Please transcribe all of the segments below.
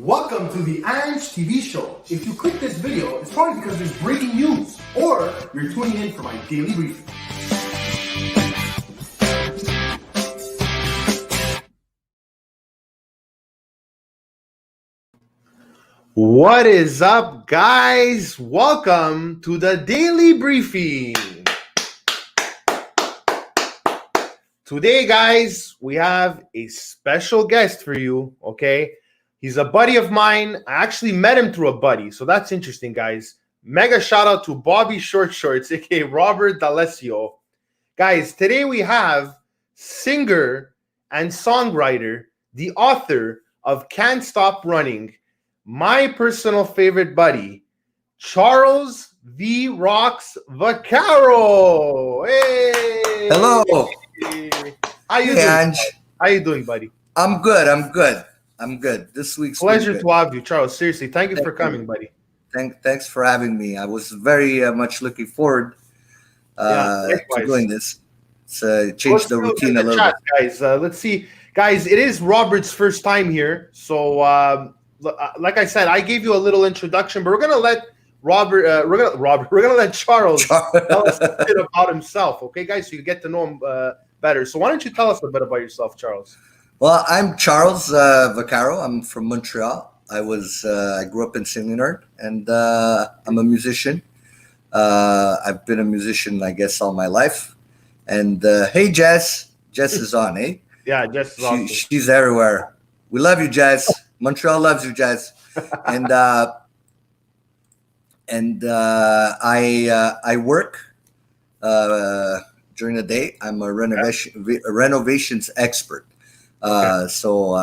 Welcome to the Ange TV show. If you click this video, it's probably because there's breaking news, or you're tuning in for my daily briefing. What is up, guys? Welcome to the daily briefing. Today, guys, we have a special guest for you, okay? He's a buddy of mine. I actually met him through a buddy, so that's interesting, guys. Mega shout out to Bobby Short Shorts, aka Robert D'Alessio. Guys, today we have singer and songwriter, the author of Can't Stop Running, my personal favorite buddy, Charles V. Rox Vaccaro. Hey! Hello. How you doing? Ange. How you doing, buddy? I'm good. This week's Pleasure to have you, Charles. Seriously, thank you for coming, buddy. Thanks for having me. I was very much looking forward to doing this. Change the routine a little bit. Guys. Let's see. Guys, it is Robert's first time here. So, like I said, I gave you a little introduction, but we're going to let we're gonna let Charles tell us a bit about himself. Okay, guys, so you get to know him better. So why don't you tell us a bit about yourself, Charles? Well, I'm Charles Vaccaro. I'm from Montreal. I grew up in St. Leonard, and I'm a musician. I've been a musician, I guess, all my life. And hey, Jess is on, eh? Yeah, Jess is on. She's everywhere. We love you, Jess. Montreal loves you, Jess. And I work during the day. I'm a renovations expert. So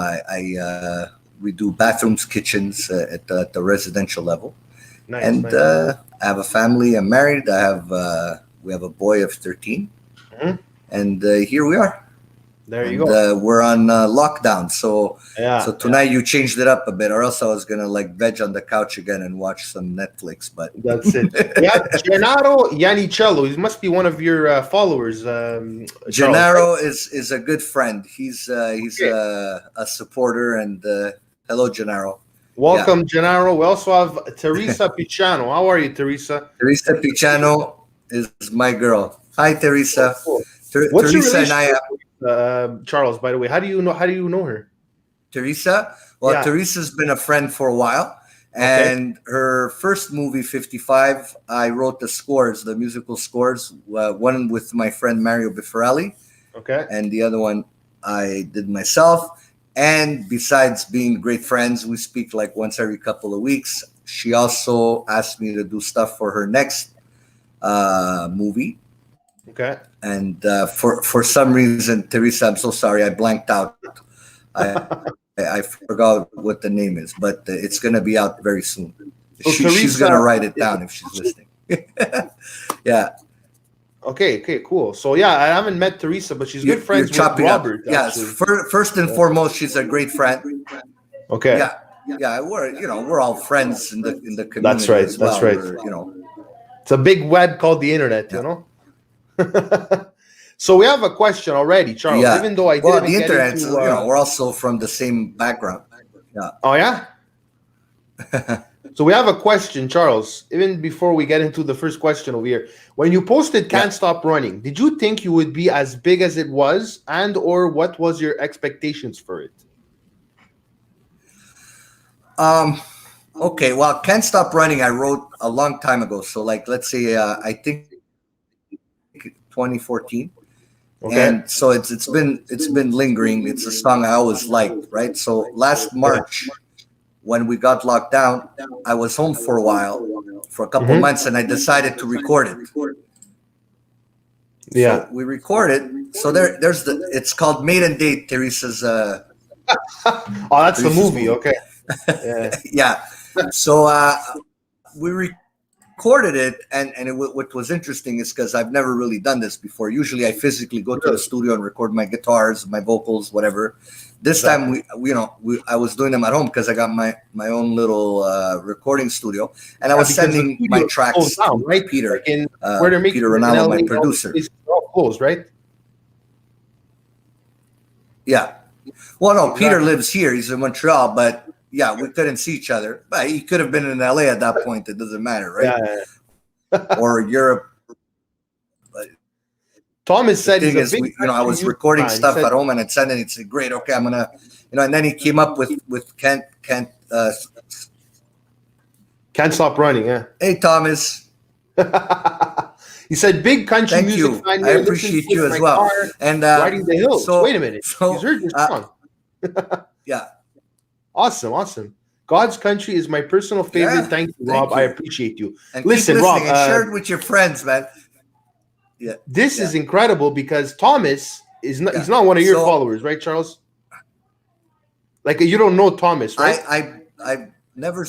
we do bathrooms, kitchens at the residential level. Nice, and nice. I have a family. I'm married. We have a boy of 13, and here we are. There you go. We're on lockdown, so tonight you changed it up a bit, or else I was gonna veg on the couch again and watch some Netflix. But that's it. Yeah, Gennaro Iannicello. He must be one of your followers. Gennaro is a good friend. He's a supporter, and hello, Gennaro. Welcome, Gennaro. We also have Theresa Picano. How are you, Theresa? Theresa Picano is my girl. Hi, Theresa. Oh, cool. What's Theresa your and I. Charles, by the way, how do you know her? Theresa? Well, Theresa's been a friend for a while, and her first movie, 55, I wrote the musical scores. One with my friend Mario Biffarelli, and the other one I did myself. And besides being great friends, we speak once every couple of weeks. She also asked me to do stuff for her next movie. Okay. And for some reason, Theresa, I'm so sorry, I blanked out. I forgot what the name is, but it's going to be out very soon. So she's going to write it down if she's listening. Yeah. Okay, cool. So I haven't met Theresa, but she's good friends with Robert. Yes, first and foremost, she's a great friend. Okay. Yeah. We're all friends in the community. That's right. As well. That's right. It's a big web called the internet. You know. So we have a question already, Charles. Yeah. Even though I didn't the internet, we're also from the same background. Yeah. Oh yeah. So we have a question, Charles. Even before we get into the first question over here, when you posted "Can't Stop Running," did you think you would be as big as it was, and/or what was your expectations for it? Okay. Well, "Can't Stop Running" I wrote a long time ago. So let's say I think 2014. Okay. And so it's been lingering. It's a song I always liked, right? So last March, when we got locked down, I was home for a while, for a couple months, and I decided to record it. Yeah. So we recorded. So it's called Maiden Date, Theresa's oh, that's the movie. Okay. Yeah. So we recorded it, and what was interesting is because I've never really done this before. Usually I physically go to the studio and record my guitars, my vocals, whatever. This time I was doing them at home because I got my own little recording studio, and I was sending my tracks to Peter, Peter Ronaldo, my producer. Closed, right? Yeah. Well, no, Peter lives here. He's in Montreal, but yeah, we couldn't see each other. But he could have been in LA at that point. It doesn't matter, right? Yeah. Or Europe. But Thomas the said thing he's a is, big I was recording stuff at home and I'd send it. It's great. Okay, I'm gonna, and then he came up with can't. Can't Stop Running. Yeah. Hey, Thomas. He said, "Big country Thank music you. fan I here, appreciate listens you to as my well. car, And riding the hills." so Wait a minute. So He's heard your song. Yeah. Awesome. God's Country is my personal favorite. Yeah, Thank you, thank Rob. you. I appreciate you. And Listen, keep Rob. listening and share it with your friends, man. Yeah. This Yeah. is incredible because Thomas is not. Yeah. He's not one of your So- followers, right, Charles? Like you don't know Thomas, right? I never.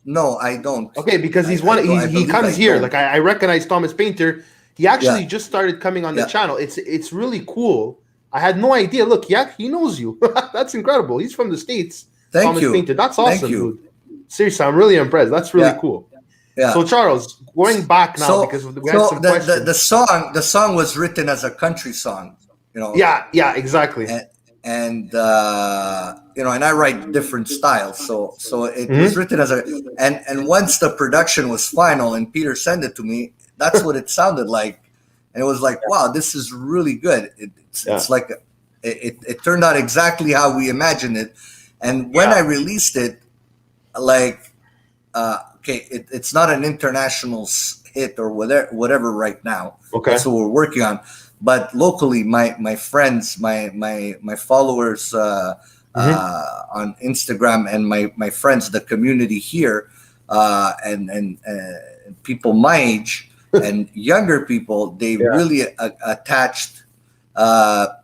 No, I don't. Okay, because he's I one. don't- I He believe comes I here. don't. Like I recognize Thomas Painter. He actually Yeah. just started coming on the Yeah. channel. It's really cool. I had no idea. Look, yeah, he knows you. That's incredible. He's from the States. Thank Thomas you. Painter. That's Thank awesome, you. dude. Seriously, I'm really impressed. That's really Yeah. cool. Yeah. So Charles, going back now because we had some questions. the song was written as a country song, Yeah, exactly. and and I write different styles, so it Mm-hmm. was written as and once the production was final and Peter sent it to me, that's what it sounded like, and it was like, wow, this is really good. It's like it turned out exactly how we imagined it, and when I released it, like okay, it's not an international hit or whatever right now. Okay. That's what we're working on. But locally, my friends, my followers on Instagram, and my friends, the community here, and people my age and younger people, they really attached to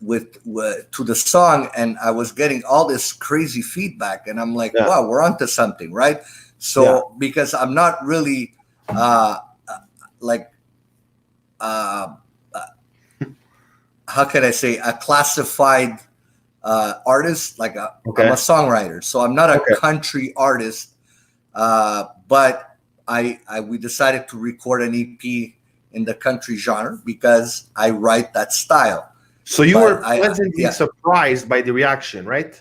the song, and I was getting all this crazy feedback, and I'm like, wow, we're onto something, right? So because I'm not really like how can I say, a classified artist, like I'm a songwriter, so I'm not a country artist, but we decided to record an EP in the country genre because I write that style. So you were pleasantly surprised by the reaction, right?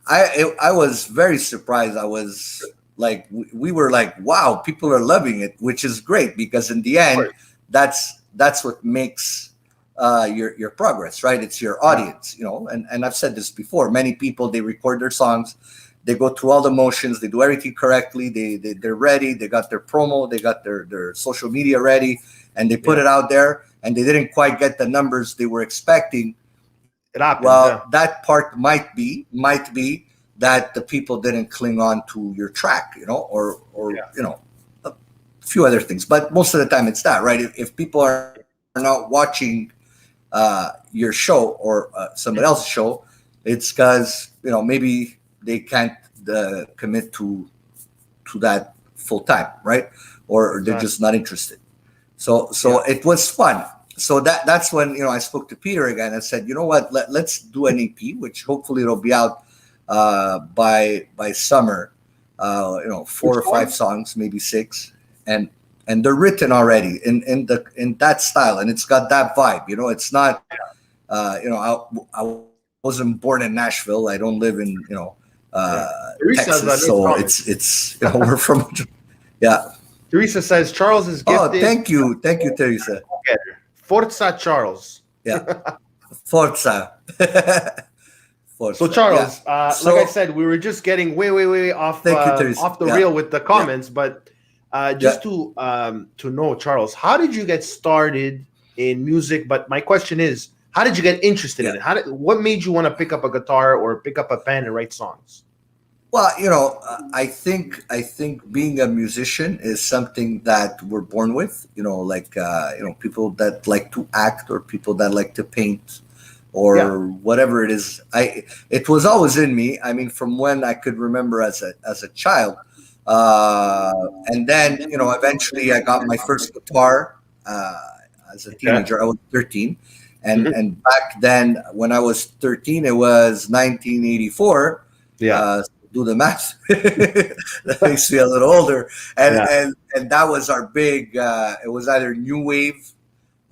I was very surprised. I was like, we were like, wow, people are loving it, which is great because in the end, that's what makes your progress, right? It's your audience, and I've said this before. Many people, they record their songs, they go through all the motions, they do everything correctly, they're ready, they got their promo, they got their social media ready, and they put it out there, and they didn't quite get the numbers they were expecting. It happens. That part might be that the people didn't cling on to your track, or a few other things. But most of the time it's that, right? If people are not watching your show or somebody else's show, it's because maybe they can't commit to that full time, right? Or they're just not interested. So it was fun. So that's when I spoke to Peter again and said, you know what, let's do an EP, which hopefully it'll be out by summer. 4 or 5 songs, maybe 6, and they're written already in that style, and it's got that vibe. It's not. I wasn't born in Nashville. I don't live in Texas, so it's we're from. Yeah. Teresa says Charles is gifted. Oh, thank you, Theresa. Forza Charles. Yeah, Forza. So Charles, like I said, we were just getting way off the reel with the comments, but just to know, Charles, how did you get started in music? But my question is, how did you get interested in it? What made you want to pick up a guitar or pick up a pen and write songs? Well, I think being a musician is something that we're born with. People that like to act or people that like to paint or whatever it is. It was always in me. I mean, from when I could remember as a child, and then eventually I got my first guitar as a teenager. I was 13, and back then when I was 13, it was 1984. Do the math. That makes me a little older, and that was our big. It was either new wave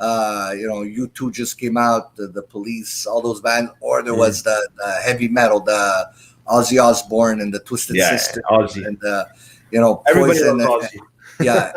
U2 just came out, the Police, all those bands, or there was the heavy metal, the Ozzy Osbourne and the Twisted Sister, Ozzy. and Everybody Poison, loves Ozzy.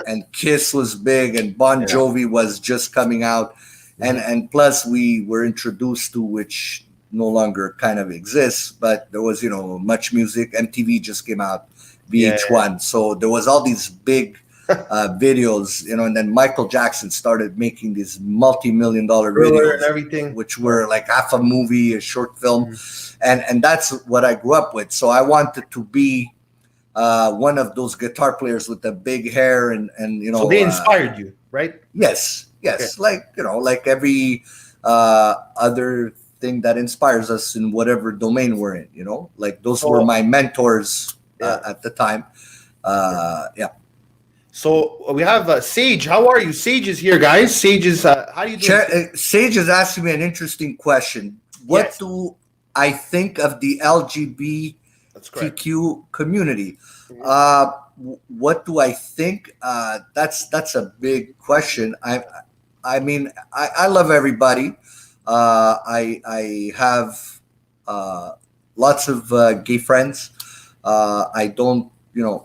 and Kiss was big, and Bon Jovi was just coming out, and plus we were introduced to, which no longer kind of exists, but there was Much Music. MTV just came out, VH1, so there was all these big videos, and then Michael Jackson started making these multi-million-dollar videos and everything, which were like half a movie, a short film, and that's what I grew up with. So I wanted to be one of those guitar players with the big hair, and so they inspired you, right? Yes, like every other thing that inspires us in whatever domain we're in, like those were my mentors at the time. So we have Sage. How are you? Sage is here, guys. Sage is how do you do? Sage is asking me an interesting question. What do I think of the LGBTQ community? What do I think? That's a big question. I mean, I love everybody. I have lots of gay friends. I don't,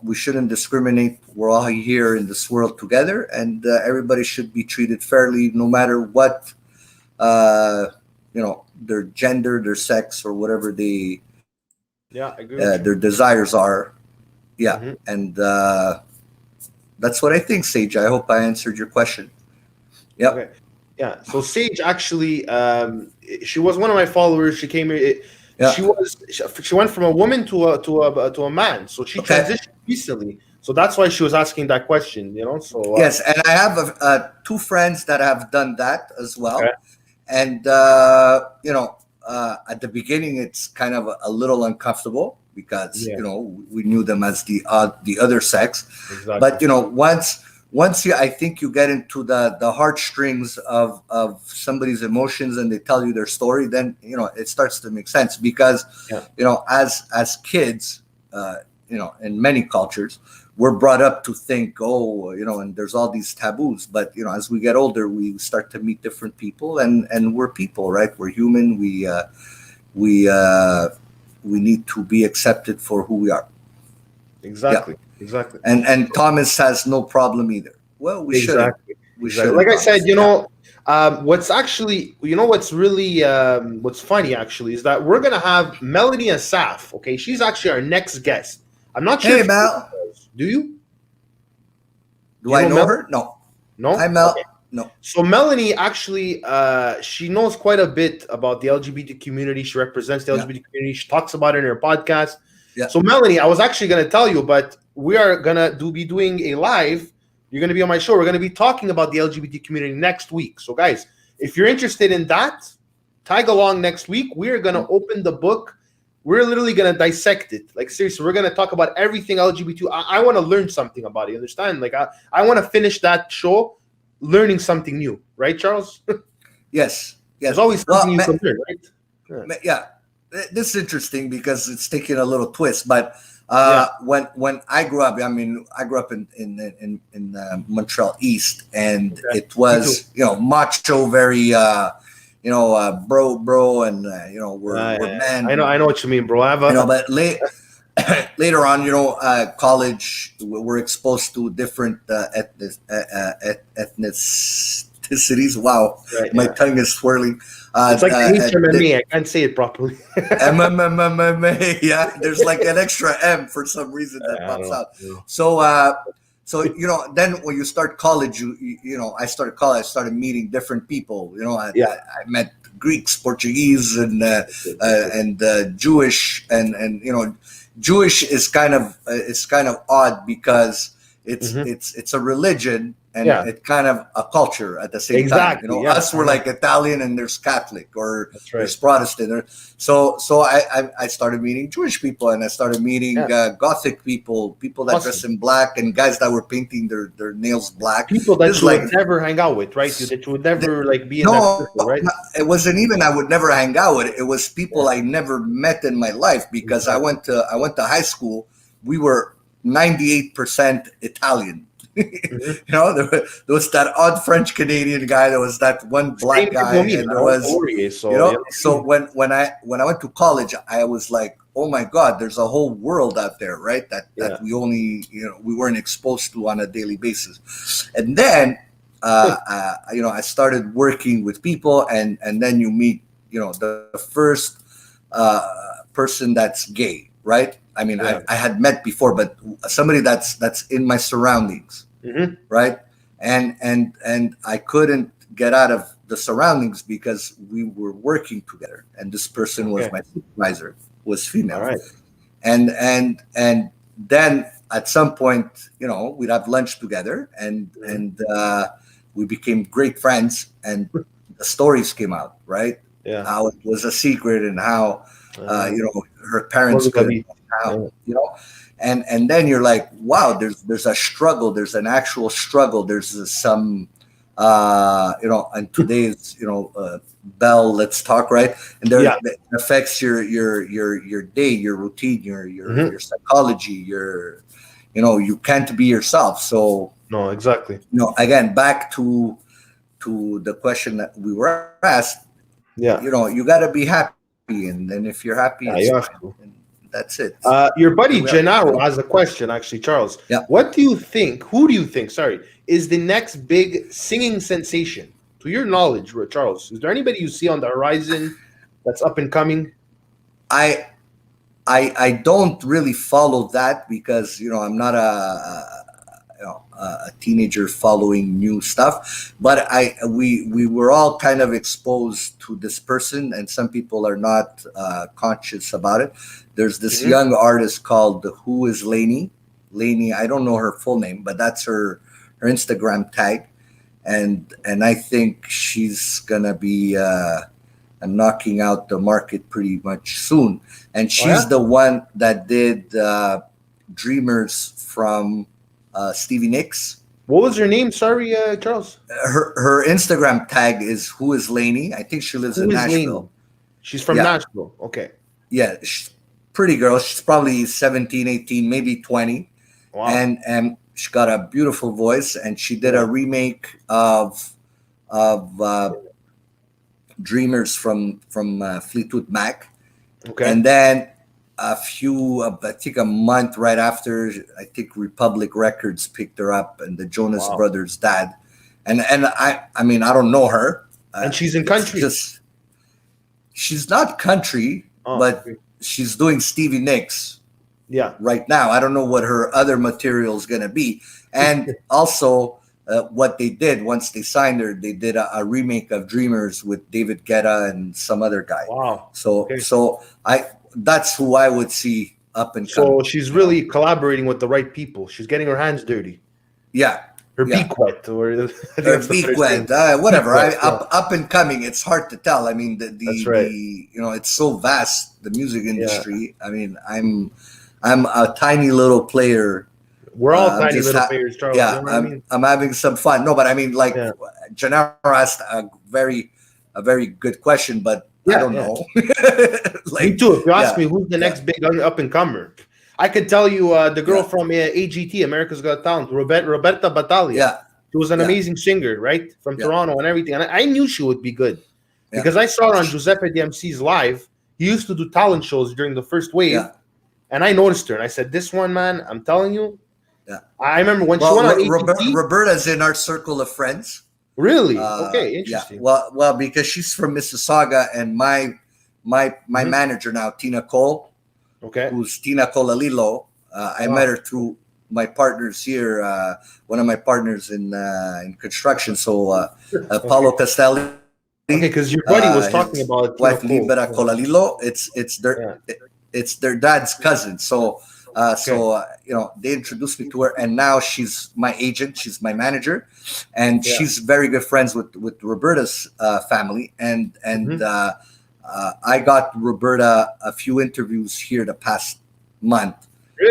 we shouldn't discriminate. We're all here in this world together, and everybody should be treated fairly, no matter what, their gender, their sex, or whatever they, I agree their desires are. And that's what I think, Sage. I hope I answered your question. Yep. Okay. Yeah. So Sage actually, she was one of my followers. She came here. She went from a woman to a man. So she transitioned recently. So that's why she was asking that question. So yes, and I have two friends that have done that as well. Okay. And at the beginning, it's kind of a little uncomfortable because we knew them as the other sex. Exactly. But once I think you get into the heartstrings of somebody's emotions and they tell you their story, then it starts to make sense because as kids, in many cultures, we're brought up to think, and there's all these taboos. But as we get older, we start to meet different people, and we're people, right? We're human. We need to be accepted for who we are. Exactly. Exactly. And Thomas has no problem either. Well, we should. We should. Like I said, what's actually, what's really, what's funny actually is that we're gonna have Melanie Asaf. Okay, she's actually our next guest. I'm not sure. Hey, Mel. Do you? Do I know her? No. No. Hi, Mel. Okay. No. So Melanie actually, she knows quite a bit about the LGBT community. She represents the LGBT community. She talks about it in her podcast. Yeah. So Melanie, I was actually going to tell you, but we are going to be doing a live. You're going to be on my show. We're going to be talking about the LGBT community next week. So guys, if you're interested in that, tag along next week. We're going to open the book. We're literally going to dissect it. Like seriously, we're going to talk about everything LGBT. I want to learn something about it. You understand? Like I want to finish that show learning something new. Right, Charles? Yes. There's always something you can learn, right? Yeah. This is interesting because it's taking a little twist, but when I grew up, I grew up in Montreal East, and it was macho, very bro, and we're men. I know what you mean, bro. I have but later on, college, we're exposed to different ethnicities. Wow, my tongue is swirling. It's like MMA. I can't say it properly. MMA. Yeah, there's like an extra M for some reason that pops out. So then when you start college, I started college. I started meeting different people. I met Greeks, Portuguese, and Jewish, and Jewish is kind of odd because it's a religion. And it's kind of a culture at the same time. Us we're like Italian, and there's Catholic, or there's Protestant. So I started meeting Jewish people, and I started meeting Gothic people that dress in black, and guys that were painting their nails black. People that you would never hang out with, right? That you would never be in that circle, right? It wasn't even I would never hang out with. It was people I never met in my life because I went to high school. We were 98% Italian. You know, there was that odd French Canadian guy. There was that one black guy, and there was, So when I went to college, I was like, oh my God, there's a whole world out there, right? That we only, we weren't exposed to on a daily basis. And then I started working with people, and then you meet, the first person that's gay, right? I mean, I had met before, but somebody that's in my surroundings, right? And I couldn't get out of the surroundings because we were working together, and this person was my supervisor, was female, right. and then at some point, we'd have lunch together, and we became great friends, and the stories came out, right? Yeah. How it was a secret, and how her parents couldn't, and then you're like, wow, there's a struggle, there's an actual struggle, there's some and today's Bell, let's talk, right? And it affects your day, your routine, your psychology, you can't be yourself. So no, exactly. Again, back to the question that we were asked. Yeah. You got to be happy, and then if you're happy, you have to. That's it. Your buddy Gennaro has a question, actually, Charles. Yeah. Who do you think, is the next big singing sensation? To your knowledge, Charles, is there anybody you see on the horizon that's up and coming? I don't really follow that because I'm not a teenager following new stuff, but we were all kind of exposed to this person, and some people are not conscious about it. There's this young artist called Who is Laney. I don't know her full name, but that's her Instagram tag, and I think she's gonna be knocking out the market pretty much soon. And she's the one that did Dreamers from Stevie Nicks. What was her name? Sorry, Charles. Her Instagram tag is Who is Laney. I think she lives in Nashville. Laney? She's from Nashville. Okay. Yeah, she's a pretty girl. She's probably 17, 18, maybe 20. Wow. And she got a beautiful voice, and she did a remake of Dreamers from Fleetwood Mac. Okay. And then I think a month right after, I think Republic Records picked her up, and the Jonas Brothers' dad. And I mean, I don't know her. And she's in country. She's not country, but she's doing Stevie Nicks. Yeah. Right now, I don't know what her other material is going to be. And also, what they did once they signed her, they did a remake of Dreamers with David Guetta and some other guy. Wow. So that's who I would see up and coming. So she's really collaborating with the right people. She's getting her hands dirty. Yeah. Her beak wet, or her beak wet, whatever. Up and coming. It's hard to tell. I mean, that's right. It's so vast, the music industry. Yeah. I mean, I'm a tiny little player. We're all tiny little players, Charles. Yeah, I'm having some fun. No, but I mean, Gennaro asked a very good question, but I don't know. Me too. If you ask me who's the next big up and comer, I could tell you the girl from AGT, America's Got Talent, Roberta Battaglia. Yeah, she was an amazing singer, right, from Toronto and everything. And I knew she would be good because I saw her on Giuseppe DMC's live. He used to do talent shows during the first wave, and I noticed her, and I said, "This one, man, I'm telling you." Yeah, I remember when she went on AGT. Roberta's in our circle of friends. Really? Okay, interesting. Yeah. Well, because she's from Mississauga, and my manager now, Tina Cole, who's Tina Colalilo. I met her through my partners here. One of my partners in construction. So Paulo Castelli. Okay, because your buddy was talking about wife Libera Colalilo. It's their dad's cousin. So. They introduced me to her, and now she's my agent. She's my manager, and she's very good friends with Roberta's family. And I got Roberta a few interviews here the past month,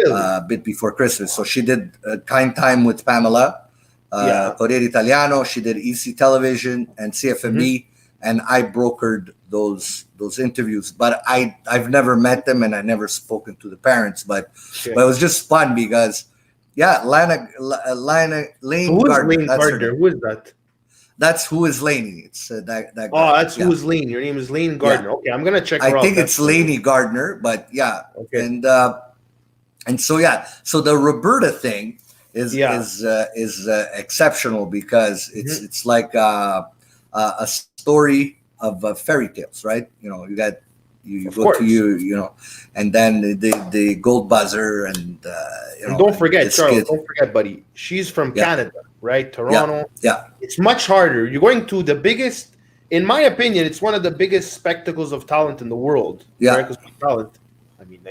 a bit before Christmas. So she did Kind Time with Pamela, Corriere Italiano. She did EC Television and CFMB, and I brokered those interviews. But I've never met them, and I never spoken to the parents. But it was just fun because Yeah, Lane Who is Gardner. Lane That's her Gardner? name. Who is that? That's Who Is Laney. It's that guy. Oh, that's Yeah, who is Lane. Your name is Lane yeah. Gardner. Okay, I'm gonna check I her out. think That's it's Laney Gardner, but yeah, okay. And so yeah, so the Roberta thing Yeah. is exceptional because Mhm. it's like a story of fairy tales, right? You Of go to course. and then the gold buzzer and And don't and forget, this Charles, kid, don't forget, buddy. She's from yeah, Canada, right? yeah, Toronto. yeah, It's much harder. You're going to the biggest, in my opinion, it's one of the biggest spectacles of talent in the world. yeah, America's Got Talent. I mean,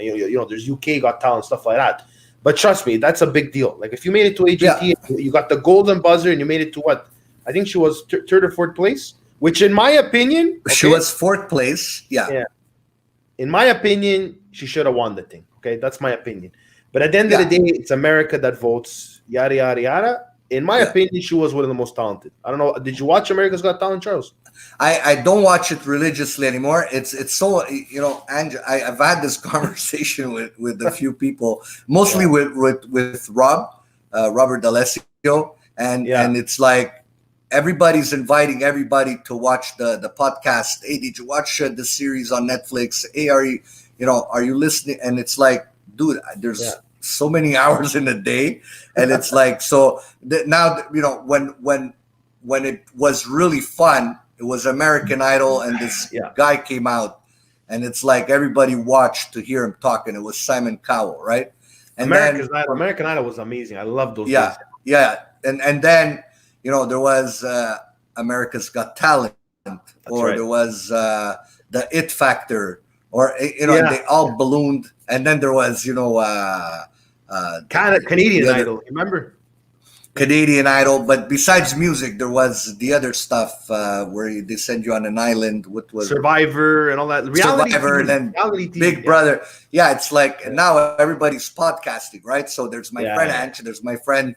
there's UK Got Talent, stuff like that. But trust me, that's a big deal. Like if you made it to yeah. AGT, you got the golden buzzer and you made it to what? I think she was third or fourth place, which in my opinion, She okay, was fourth place. Yeah, yeah, in my opinion, she should have won the thing. Okay, that's my opinion. But at the end of the yeah, day, it's America that votes. Yada yada yada. In my yeah. opinion, she was one of the most talented. I don't know. Did you watch America's Got Talent, Charles? I don't watch it religiously anymore. It's so Ange. I've had this conversation with a few people, mostly Yeah, with Robert D'Alessio, yeah. and it's like everybody's inviting everybody to watch the podcast. Hey, did you watch the series on Netflix? Hey, are you listening? And it's like, dude, Yeah. there's so many hours in a day, and it's like so now when it was really fun, it was American Idol, and this Yeah. guy came out, and it's like everybody watched to hear him talk, and it was Simon Cowell, right? And then American Idol was amazing. I love those yeah, days. yeah, and then there was America's Got Talent, That's or right. there was the It Factor, or and Yeah. they all ballooned, and then there was Canadian the other Idol. Remember? Canadian Idol, but besides music, there was the other stuff where they send you on an island. What was Survivor and all that. Reality Survivor, and TV. then Reality TV. Big Yeah. Brother? Yeah, it's like and now everybody's podcasting, right? So there's my friend Yeah. Ange, there's my friend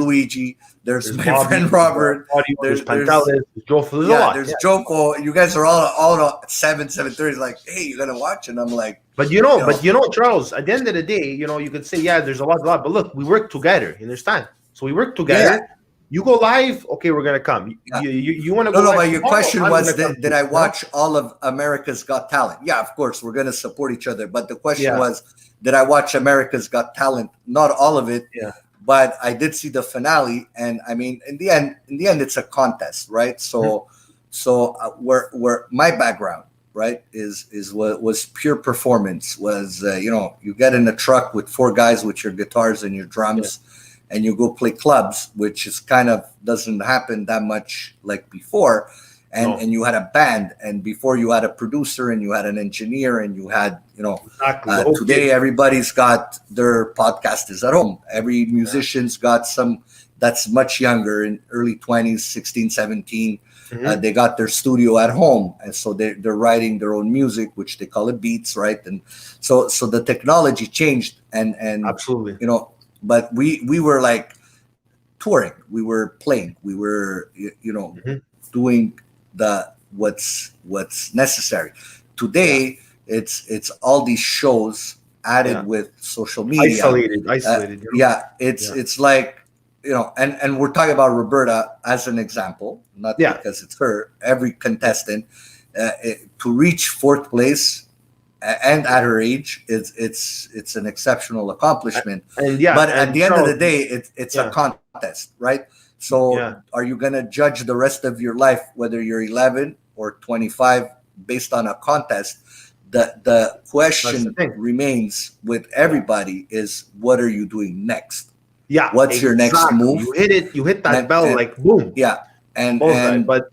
Luigi, there's There's my Bobby, friend there's Robert, Audio, there's there's Pantelis, there's Joe. There's a yeah, lot. there's Yeah. Joko. You guys are all at 7:30. Like, hey, you gonna watch? And I'm like, But Charles, at the end of the day, you could say, yeah, there's a lot. But look, we work together. You understand? So we work together. yeah, You go live, okay, we're gonna come. yeah. You want to No, go no, live but your tomorrow, question I'm was, gonna come did too, I watch all of America's Got Talent? Yeah, of course, we're going to support each other. But the question Yeah, was, did I watch America's Got Talent? Not all of it, yeah. but I did see the finale. And I mean, in the end, it's a contest, right? Mhm. Where my background, right, is what was pure performance. Was you get in a truck with four guys with your guitars and your Yeah. drums, and you go play clubs, which is kind of doesn't happen that much like before. No, And you had a band, and before you had a producer, and you had an engineer, and you had exactly. The whole today kit. everybody's got their podcasters at home. Every Yeah. musician's got some that's much younger, in early 20s, 16, 17. Mhm. They got their studio at home, and so they're writing their own music, which they call it beats, right? And so the technology changed, and Absolutely. but we were like touring, we were playing, we were Mhm. doing what's necessary. Today it's all these shows added Yeah. with social media. Isolated. Yeah, it's Yeah. it's like and we're talking about Roberta as an example, not Yeah. because it's her. Every contestant to reach fourth place and at her age, it's an exceptional accomplishment. And yeah, But at and the end of Charles, the day, it's a yeah, contest, right? So yeah. are you going to judge the rest of your life, whether you're 11 or 25, based on a contest? The That's the question thing. remains with everybody is, what are you doing next? Yeah. What's your next exactly. move? You hit that And- bell and- like boom. Yeah. Bullseye. But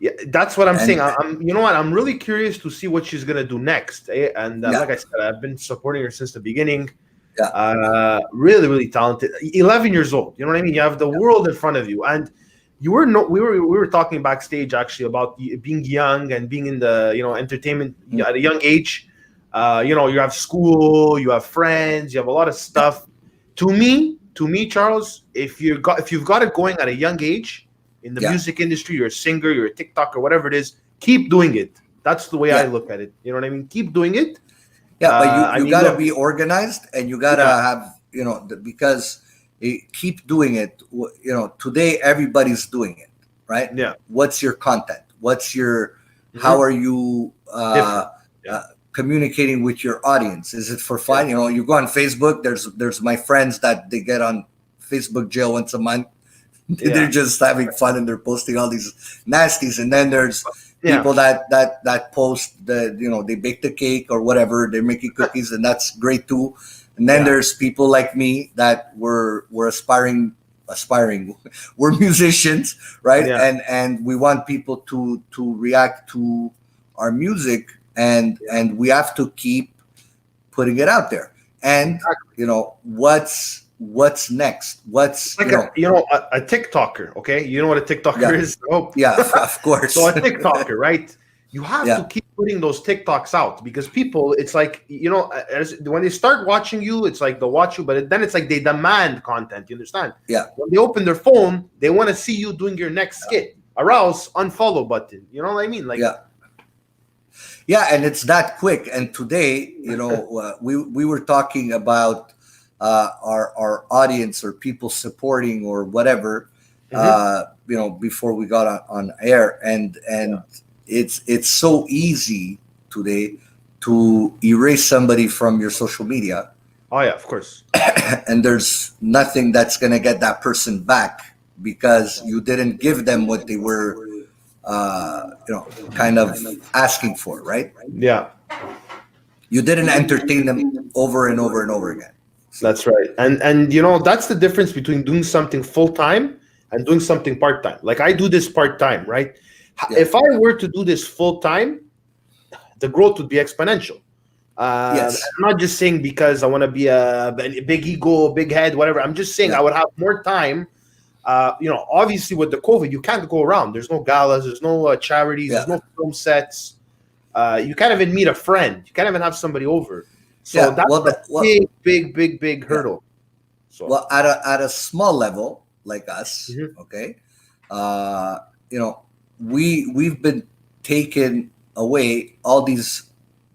yeah, that's what I'm saying. and I'm you know what? I'm really curious to see what she's gonna do next. And yeah, like I said, I've been supporting her since the beginning. yeah, Really, really talented. 11 years old. You know what I mean? You have the world in front of you, and you were no. We were talking backstage actually about being young and being in the entertainment mm, at a young age. You have school, you have friends, you have a lot of yeah, stuff. To me, Charles, if you've got it going at a young age in the yeah, music industry, you're a singer, you're a TikToker, whatever it is, keep doing it. That's the way I yeah. look at it. You know what I mean? Keep doing it. Yeah, but I you mean, got to look, be organized, and you got to yeah, have because keep doing it. Today everybody's doing it, right? Yeah. What's your content? What's your how Mhm. are you Different. Yeah. communicating with your audience? Is it for fun? Yeah. You go on Facebook. There's my friends that they get on Facebook jail once a month. They're Yeah. just having fun and they're posting all these nasties. And then there's Yeah. people that post they bake the cake or whatever, they're making cookies, and that's great too. And then Yeah. there's people like me that were aspiring we're musicians, right? Yeah. And we want people to react to our music, and we have to keep putting it out there. And what's next? What's Like a TikToker, okay? You know what a TikToker Yeah. is? Oh, yeah, of course. so a TikToker, right? You have Yeah. to keep putting those TikToks out because people, it's like, when they start watching you, it's like they'll watch you, but then it's like they demand content. You understand? Yeah. When they open their phone, they want to see you doing your next skit. Or else unfollow button. You know what I mean? Like, Yeah, and it's that quick. And today, we were talking about our audience or people supporting or whatever, before we got on air, and it's so easy today to erase somebody from your social media. Oh yeah, of course. And there's nothing that's gonna get that person back because you didn't give them what they were kind of asking for, right? Yeah. You didn't entertain them over and over and over again. That's right. And that's the difference between doing something full time and doing something part time. Like I do this part time, right? Yeah. If I were to do this full time, the growth would be exponential. Yes. I'm not just saying because I want to be a big ego, big head, whatever. I'm just saying I would have more time. Obviously with the COVID, you can't go around. There's no galas, there's no charities, there's no film sets. You can't even meet a friend. You can't even have somebody over. So that's a big hurdle. So well, at a small level like us, okay, we've been taking away all these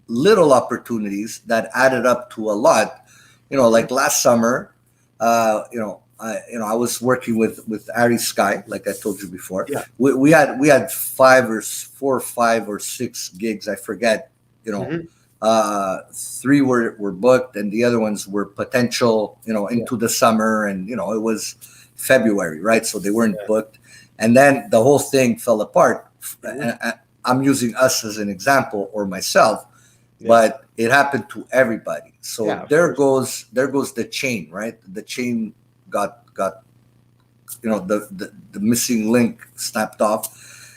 little opportunities that added up to a lot. Like last summer, I was working with Ari Sky, like I told you before. Yeah. We had 4 or 5 or 6 gigs, I forget. 3 were booked, and the other ones were potential. Into the summer, and it was February, right? So they weren't booked, and then the whole thing fell apart. And I'm using us as an example, or myself, but it happened to everybody. So there goes the chain, right? The chain got the missing link snapped off.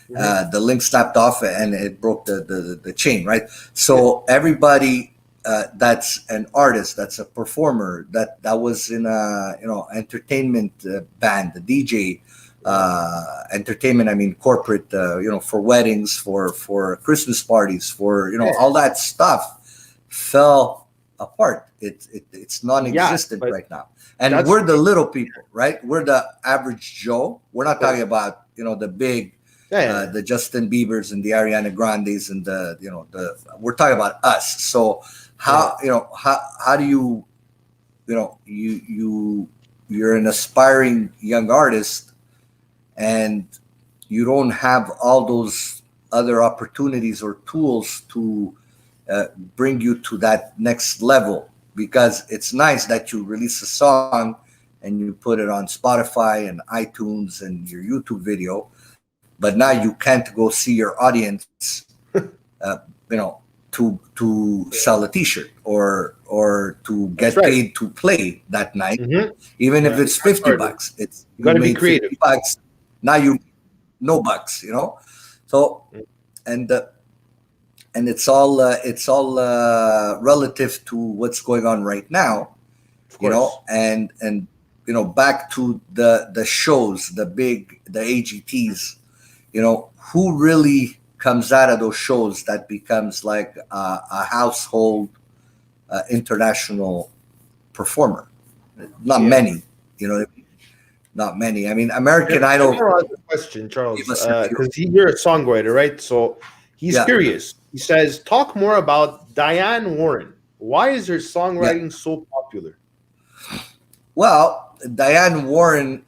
The link snapped off and it broke the chain, right? So everybody that's an artist, that's a performer, that was in a entertainment band, the DJ, entertainment, I mean corporate, for weddings, for Christmas parties, for all that stuff fell apart. It's non-existent right now. And we're the little people, right? We're the average Joe. We're not talking about the big, the Justin Biebers and the Ariana Grandes and we're talking about us. So how do you're an aspiring young artist and you don't have all those other opportunities or tools to bring you to that next level? Because it's nice that you release a song and you put it on Spotify and iTunes and your YouTube video, but now you can't go see your audience, to sell a T-shirt or to get paid to play that night, even if it's $50. It's you gotta be creative. $50. Now no bucks, So and it's all relative to what's going on right now, and back to the shows, the AGTs, who really comes out of those shows that becomes like a household international performer? Not many, not many. I mean, American Idol. Question, Charles, because you're a songwriter, right? So he's curious. He says, talk more about Diane Warren. Why is her songwriting so popular? Well, Diane Warren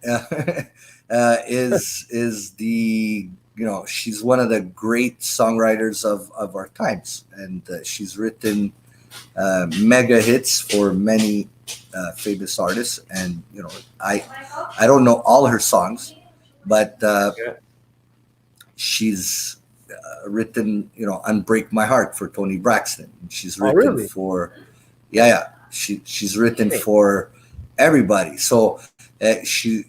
is the, she's one of the great songwriters of our times, and she's written mega hits for many famous artists. And I don't know all her songs, but she's written "Unbreak My Heart" for Tony Braxton. She's written for she's written for everybody. So she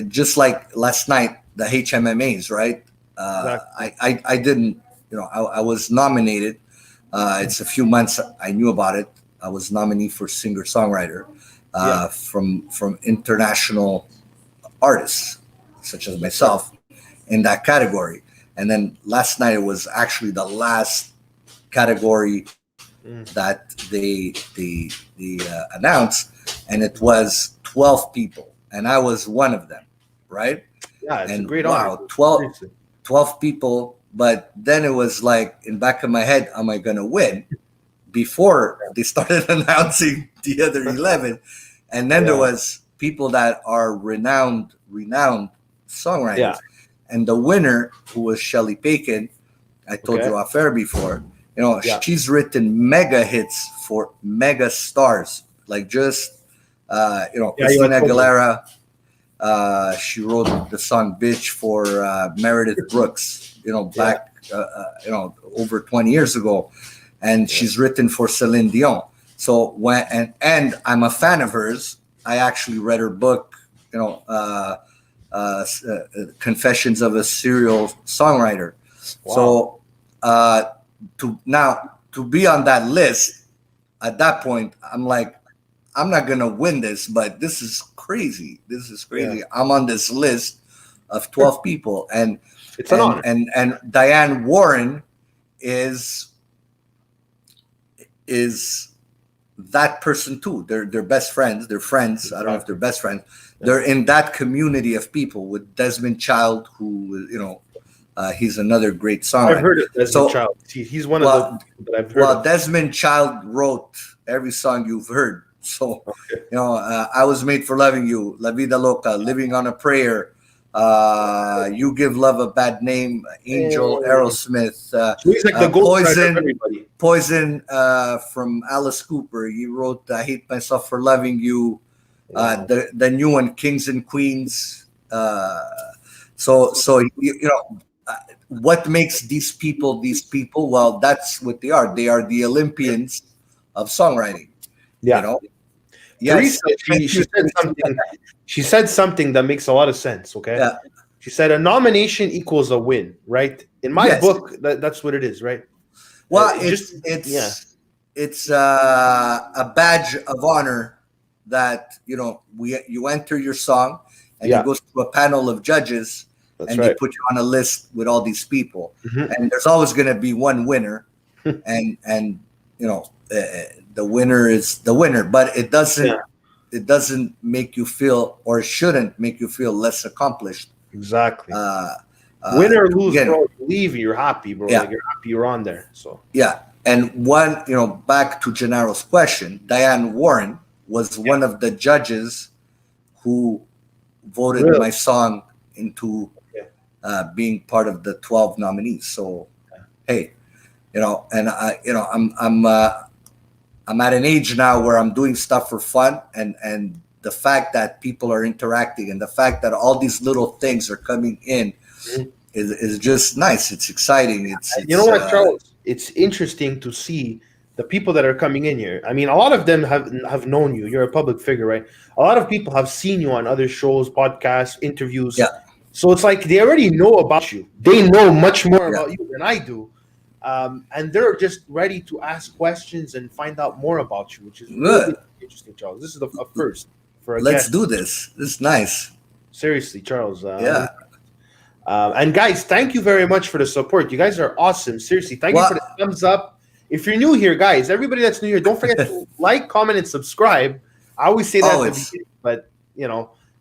just like last night, the HMMAs, right? I didn't, I was nominated. It's a few months I knew about it. I was nominated for singer-songwriter from international artists such as myself in that category. And then last night it was actually the last category that they announced, and it was 12 people, and I was one of them, right? Yeah, it's and a great honor. 12 people. But then it was like in back of my head, am I gonna win? Before they started announcing the other 11, and then there was people that are renowned songwriters, and the winner, who was Shelley Paikin, I told you off air before. She's written mega hits for mega stars, like just Christina Aguilera. She wrote the song "Bitch" for Meredith Brooks, back over 20 years ago, and she's written for Celine Dion. So and I'm a fan of hers. I actually read her book, Confessions of a Serial Songwriter. Wow. So to be on that list at that point, I'm like, I'm not gonna win this, but this is crazy. I'm on this list of 12 people, and it's an honor. And Diane Warren is that person too. They're best friends. They're friends. Exactly. I don't know if they're best friends. They're in that community of people with Desmond Child, who he's another great songwriter. I've heard of Desmond Child. He's one of the that I've heard. Well, Desmond Child wrote every song you've heard. So, I Was Made for Loving You, La Vida Loca, Living on a Prayer, You Give Love a Bad Name, Angel, Aerosmith, he's like the Poison from Alice Cooper. He wrote I Hate Myself for Loving You, the new one, Kings and Queens. So what makes these people? Well, that's what they are. They are the Olympians of songwriting. Yeah. Yes. Theresa, she said something that makes a lot of sense. Okay. Yeah. She said a nomination equals a win, right? In my book, that's what it is, right? Well, it's a badge of honor that you enter your song, and it goes to a panel of judges, they put you on a list with all these people, and there's always going to be one winner, and the winner is the winner, but it doesn't make you feel, or shouldn't make you feel, less accomplished. Exactly. Win or lose, bro, leave, you're happy, bro. Like, you're happy you're on there. So and back to Gennaro's question, Diane Warren was one of the judges who voted my song into being part of the 12 nominees. So hey, and I'm at an age now where I'm doing stuff for fun, and the fact that people are interacting, and the fact that all these little things are coming in is just nice. It's exciting. It's what, Charles? It's interesting to see the people that are coming in here. I mean, a lot of them have known you. You're a public figure, right? A lot of people have seen you on other shows, podcasts, interviews. Yeah. So it's like they already know about you. They know much more about you than I do. And they're just ready to ask questions and find out more about you, which is really interesting, Charles. This is a first for a Let's guest. do this. This is nice. Seriously, Charles. And guys, thank you very much for the support. You guys are awesome. Seriously, thank you for the thumbs up. If you're new here, guys, everybody that's new here, don't forget to like, comment, and subscribe. I always say that at the beginning, but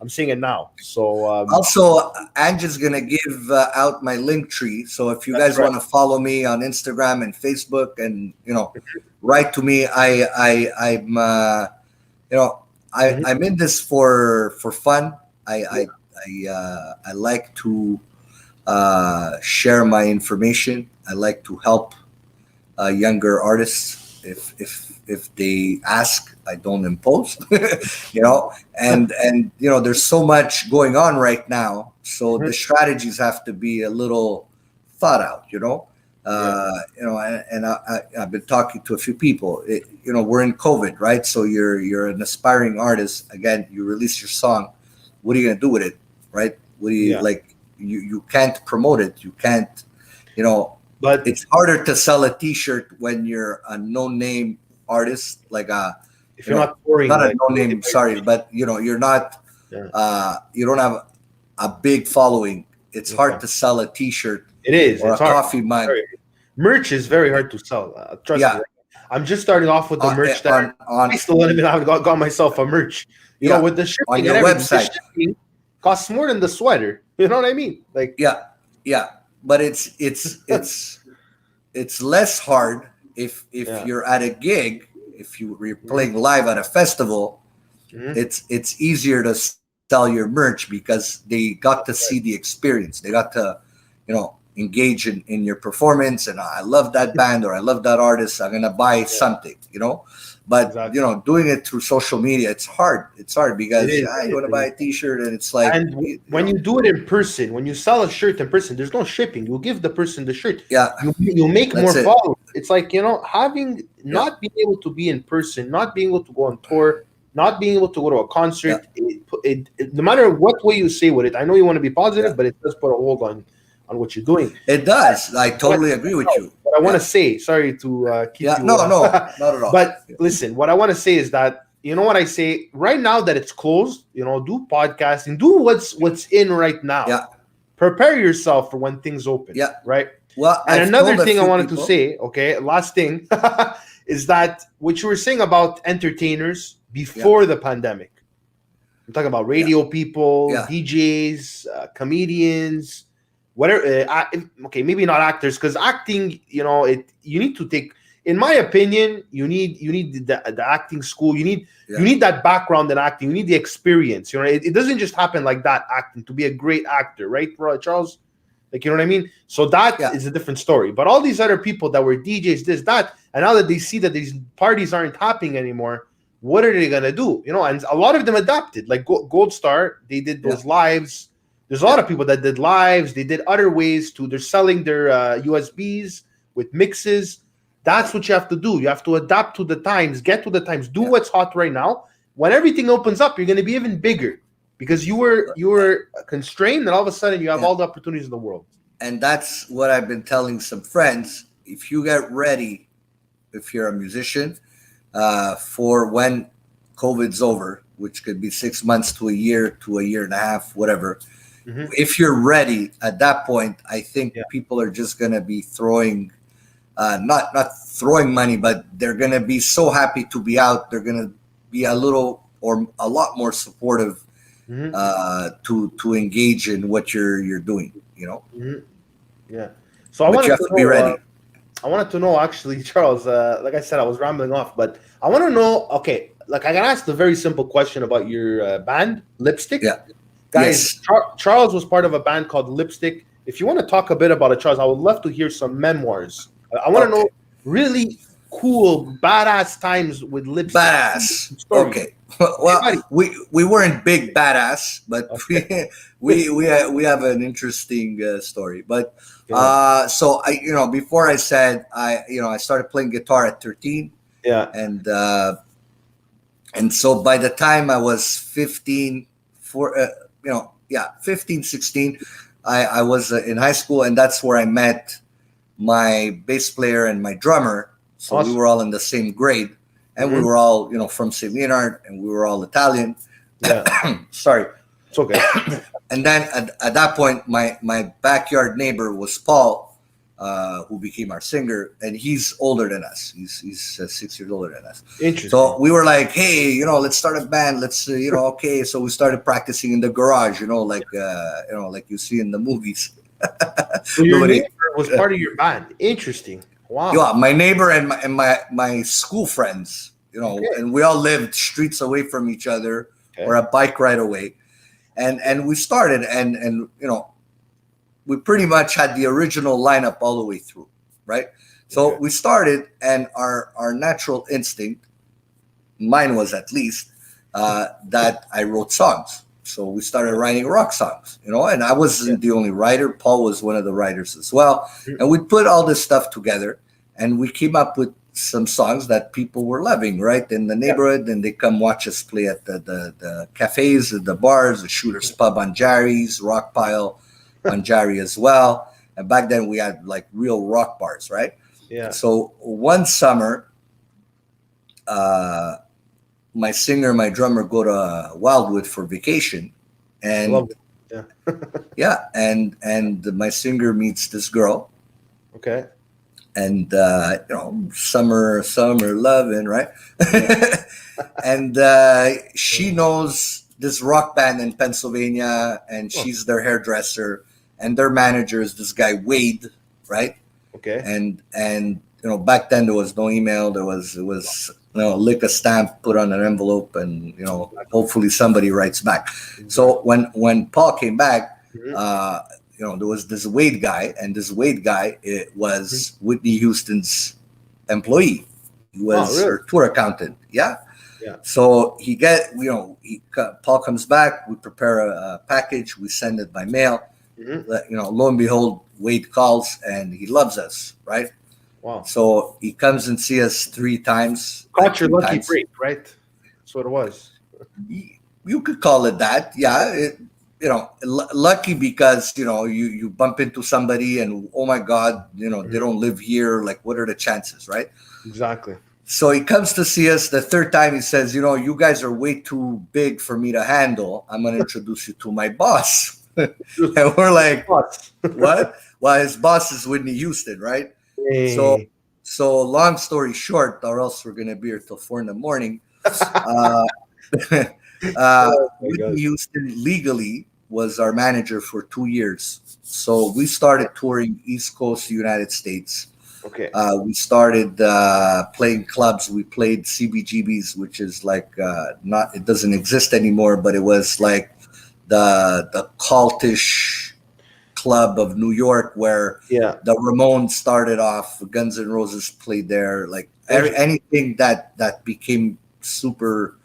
I'm saying it now. So also, Ange is gonna give out my link tree. So if you guys want to follow me on Instagram and Facebook, and write to me, I'm I'm in this for fun. I like to share my information. I like to help younger artists if they ask. I don't impose, and there's so much going on right now, so the strategies have to be a little thought out. I've been talking to a few people. We're in COVID, right? So you're an aspiring artist. Again, you release your song. What are you gonna do with it, right? What do you like? You can't promote it. You can't, But it's harder to sell a T-shirt when you're a no-name artist, like if you're not touring, not a no-name. Sorry, but you're not. You don't have a big following. It's hard to sell a T-shirt. It is. Or it's a hard. coffee mug. Merch is very hard to sell. Trust me. I'm just starting off with the merch that I still haven't even got myself a merch. You know, with the shipping on your website, the shipping costs more than the sweater. You know what I mean? Like but it's less hard if you're at a gig. If you're playing live at a festival, it's easier to sell your merch because they got to see the experience. They got to engage in your performance, and I love that band or I love that artist. I'm gonna buy something, But doing it through social media, it's hard. It's hard because you want to buy a T-shirt, and it's like. And when you do it in person, when you sell a shirt in person, there's no shipping. You give the person the shirt. Yeah, you make more followers. It's like having not being able to be in person, not being able to go on tour, not being able to go to a concert. No matter what way you say with it, I know you want to be positive, but it does put a hold on what you're doing. It does. I totally agree with you. What I want to say, sorry to keep you. No, not at all. But listen, what I want to say is that, what I say right now that it's closed, do podcasting, do what's in right now. Yeah. Prepare yourself for when things open. Yeah. Right. Well, and another thing I wanted to say, last thing, is that what you were saying about entertainers before the pandemic. I'm talking about radio people, DJs, comedians, whatever. Okay, maybe not actors, because acting, you need to take. In my opinion, you need the acting school. You need that background in acting. You need the experience. It doesn't just happen like that. Acting to be a great actor, right, Charles? Like, you know what I mean? So that is a different story. But all these other people that were DJs, this, that, and now that they see that these parties aren't happening anymore, what are they gonna do? And a lot of them adapted. Like Gold Star, they did those lives. There's a lot of people that did lives. They did other ways they're selling their USBs with mixes. That's what you have to do. You have to adapt to the times, get to the times, do what's hot right now. When everything opens up, you're going to be even bigger because you were constrained, and all of a sudden you have all the opportunities in the world. And that's what I've been telling some friends. If you get ready, if you're a musician, for when COVID's over, which could be 6 months to a year and a half, whatever. If you're ready at that point, I think people are just going to be throwing, not throwing money, but they're going to be so happy to be out. They're going to be a little or a lot more supportive to engage in what you're doing. Yeah. So you have to be ready. I wanted to know, actually, Charles. Like I said, I was rambling off, but I want to know. Okay, like I got asked a very simple question about your band, Lipstick. Yeah. Guys, Charles was part of a band called Lipstick. If you want to talk a bit about it, Charles, I would love to hear some memoirs. I want to know really cool, badass times with Lipstick. Badass. Okay. Well, we weren't big badass, but we have an interesting story. But so I before I said I started playing guitar at 13. Yeah. And so by the time I was 15, 15, 16, I was in high school, and that's where I met my bass player and my drummer. So awesome. We were all in the same grade, and we were all, from St. Leonard, and we were all Italian. Yeah. Sorry. It's okay. And then at that point, my backyard neighbor was Paul, who became our singer, and he's older than us. He's 6 years older than us. Interesting. So we were like, hey, let's start a band. Let's, okay. So we started practicing in the garage, like you see in the movies. So your neighbor was part of your band. Interesting. Wow. Yeah, my neighbor and my school friends Okay. and we all lived streets away from each other or a bike ride away. And we started, and we pretty much had the original lineup all the way through, right? So we started, and our natural instinct, mine was at least, that I wrote songs. So we started writing rock songs, and I wasn't the only writer. Paul was one of the writers as well. And we put all this stuff together, and we came up with some songs that people were loving, right, in the neighborhood. And they come watch us play at the cafes, the bars, the Shooter's Pub on Jerry's, Rock Pile on Jerry as well. And back then we had like real rock bars, right? Yeah. So one summer, my singer, my drummer go to Wildwood for vacation, and and my singer meets this girl. Okay. And summer loving, right? And she knows this rock band in Pennsylvania, and she's their hairdresser, and their manager is this guy Wade, right? Okay. And back then there was no email. It was lick a stamp, put on an envelope, and hopefully somebody writes back. So when Paul came back, there was this Wade guy, and this Wade guy, it was Whitney Houston's employee. He was her tour accountant. Yeah. So Paul comes back. We prepare a package. We send it by mail. Lo and behold, Wade calls, and he loves us, right? Wow. So he comes and see us 3 times. Caught your lucky break, right? That's what it was. You could call it that. Yeah. Lucky because, you bump into somebody and, oh my God, they don't live here. Like, what are the chances, right? Exactly. So he comes to see us. The 3rd time he says, you guys are way too big for me to handle. I'm going to introduce you to my boss. And we're like, what? Well, his boss is Whitney Houston, right? Hey. So long story short, or else we're going to be here till 4 a.m. Whitney Houston legally was our manager for 2 years. So we started touring East Coast United States. Okay. We started playing clubs. We played CBGBs, which is like it doesn't exist anymore, but it was like the cultish club of New York where the Ramones started off. Guns N' Roses played there. Like anything that became super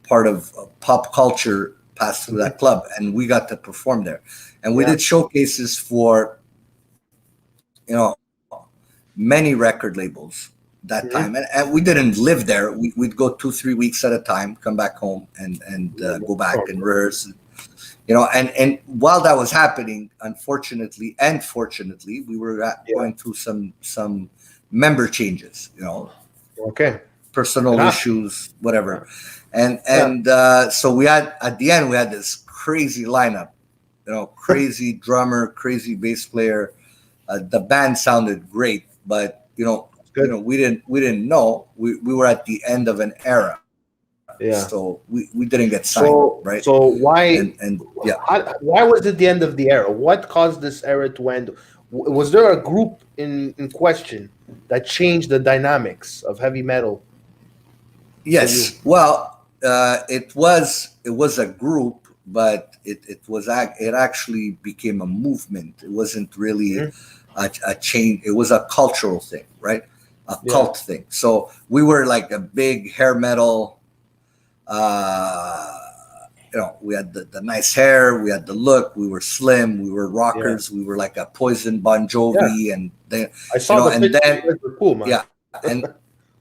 part of pop culture passed through that club, and we got to perform there. And we did showcases for many record labels that time, and we didn't live there. We'd go 2-3 weeks at a time, come back home, and go back and rehearse. And while that was happening, unfortunately and fortunately, we were going through some member changes. Personal issues, whatever. And so we had, at the end, we had this crazy lineup, crazy drummer, crazy bass player. The band sounded great, but we didn't know we were at the end of an era. So we didn't get signed, right? So why why was it the end of the era? What caused this era to end? Was there a group in question that changed the dynamics of heavy metal? Yes. Well, it was a group, but it actually became a movement. It wasn't really a change. It was a cultural thing, right? A cult thing. So we were like a big hair metal. We had the nice hair, we had the look, we were slim, we were rockers, we were like a Poison, Bon Jovi, and then I saw the pictures. They were cool, man. and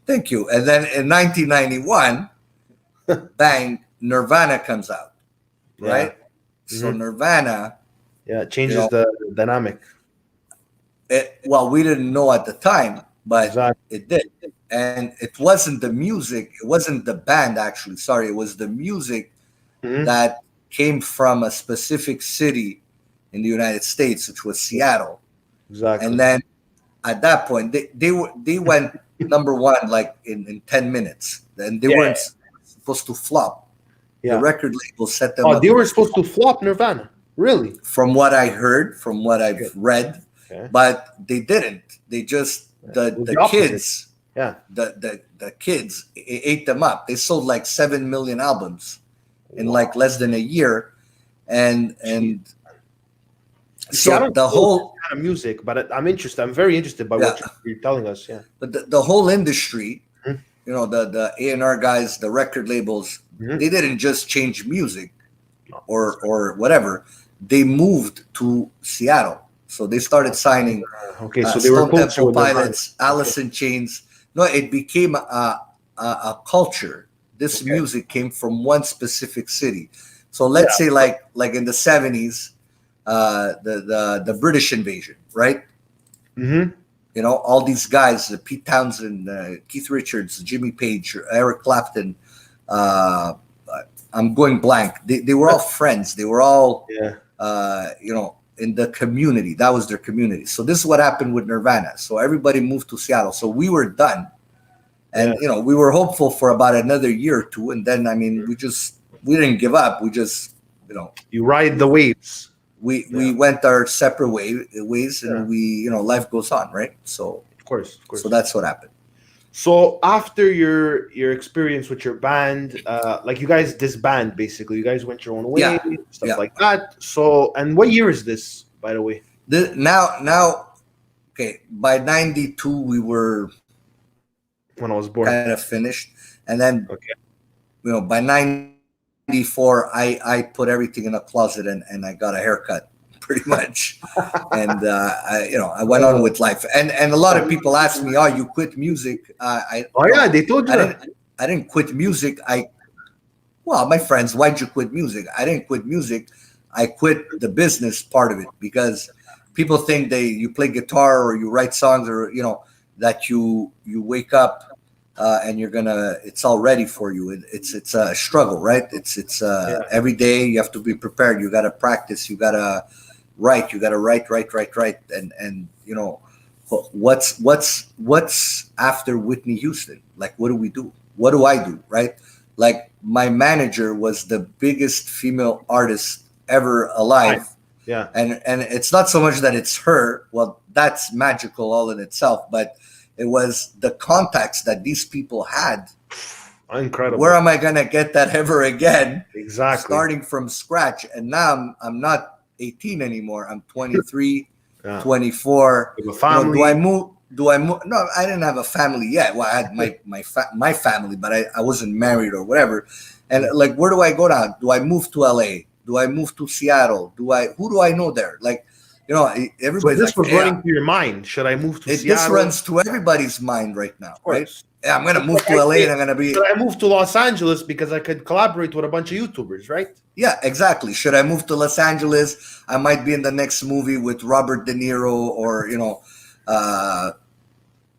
thank you. And then in 1991, bang, Nirvana comes out, right? So Nirvana, changes the dynamic. We didn't know at the time, but it did. And it wasn't the music, it wasn't the band, actually. Sorry, it was the music that came from a specific city in the United States, which was Seattle. Exactly. And then at that point, they went number one like in 10 minutes. And they weren't supposed to flop. The record label set them up. They were supposed to flop, Nirvana. Really? From what I heard, from what I've read. But they didn't. They just the kids Yeah. The kids ate them up. They sold like 7 million albums in like less than a year, and See, I so don't the know this whole kind of music, but I'm interested. I'm very interested by yeah, what you're telling us. Yeah. but the whole industry, Mhm. the A&R guys, the record labels, Mhm. they didn't just change music No. or whatever. They moved to Seattle, so they started signing Okay, so they were Stone closer Temple with Nirvana. Pilots, Okay. Alice in Chains. No, it became a culture. This Okay. music came from one specific city. So let's Yeah. say like in the 70s, the British invasion, right? Mm-hmm. All these guys, Pete Townsend, Keith Richards, Jimmy Page, Eric Clapton. Uh, I'm going blank. They were all friends. They were all, Yeah. in the community. That was their community. So this is what happened with Nirvana. So everybody moved to Seattle. So we were done. Yeah. And, we were hopeful for about another year or two. And then, I mean, we didn't give up. We just, You ride the waves. we went our separate ways Yeah. and life goes on. Right. So, Of course. Of so course. that's what happened. So after your experience with your band, like you guys disband basically. You guys went your own way, Yeah. stuff Yeah. like that. So, and what year is this, by the way? Now, okay, by 92, we were When I was born. kind of finished. And then, Okay. by 94, I put everything in a closet and I got a haircut pretty much. And, I went on with life. And a lot of people ask me, oh, you quit music. Oh yeah, they told you that. I didn't quit music. Well, my friends, why'd you quit music? I didn't quit music. I quit the business part of it because people think you play guitar or you write songs or, that you wake up and it's all ready for you. It's a struggle, right? It's every day you have to be prepared. You got to practice. You got to write. You got to write. And what's after Whitney Houston? Like, what do we do? What do I do? Right? Like, my manager was the biggest female artist ever alive. Yeah. And it's not so much that it's her. Well, that's magical all in itself, but it was the contacts that these people had. Incredible. Where am I gonna get that ever again? Exactly. Starting from scratch. And now I'm not 18 anymore. I'm 23, 24. You have a family. Do I move? No, I didn't have a family yet. Well, I had my family, but I wasn't married or whatever. And like, where do I go now? Do I move to LA? Do I move to Seattle? Who do I know there? Like, everybody's so this was hey, running through your mind. Should I move to Seattle? This runs to everybody's mind right now, right? Yeah, I'm going to move to LA and I'm going to be... Should I move to Los Angeles because I could collaborate with a bunch of YouTubers, right? Yeah, exactly. Should I move to Los Angeles? I might be in the next movie with Robert De Niro or,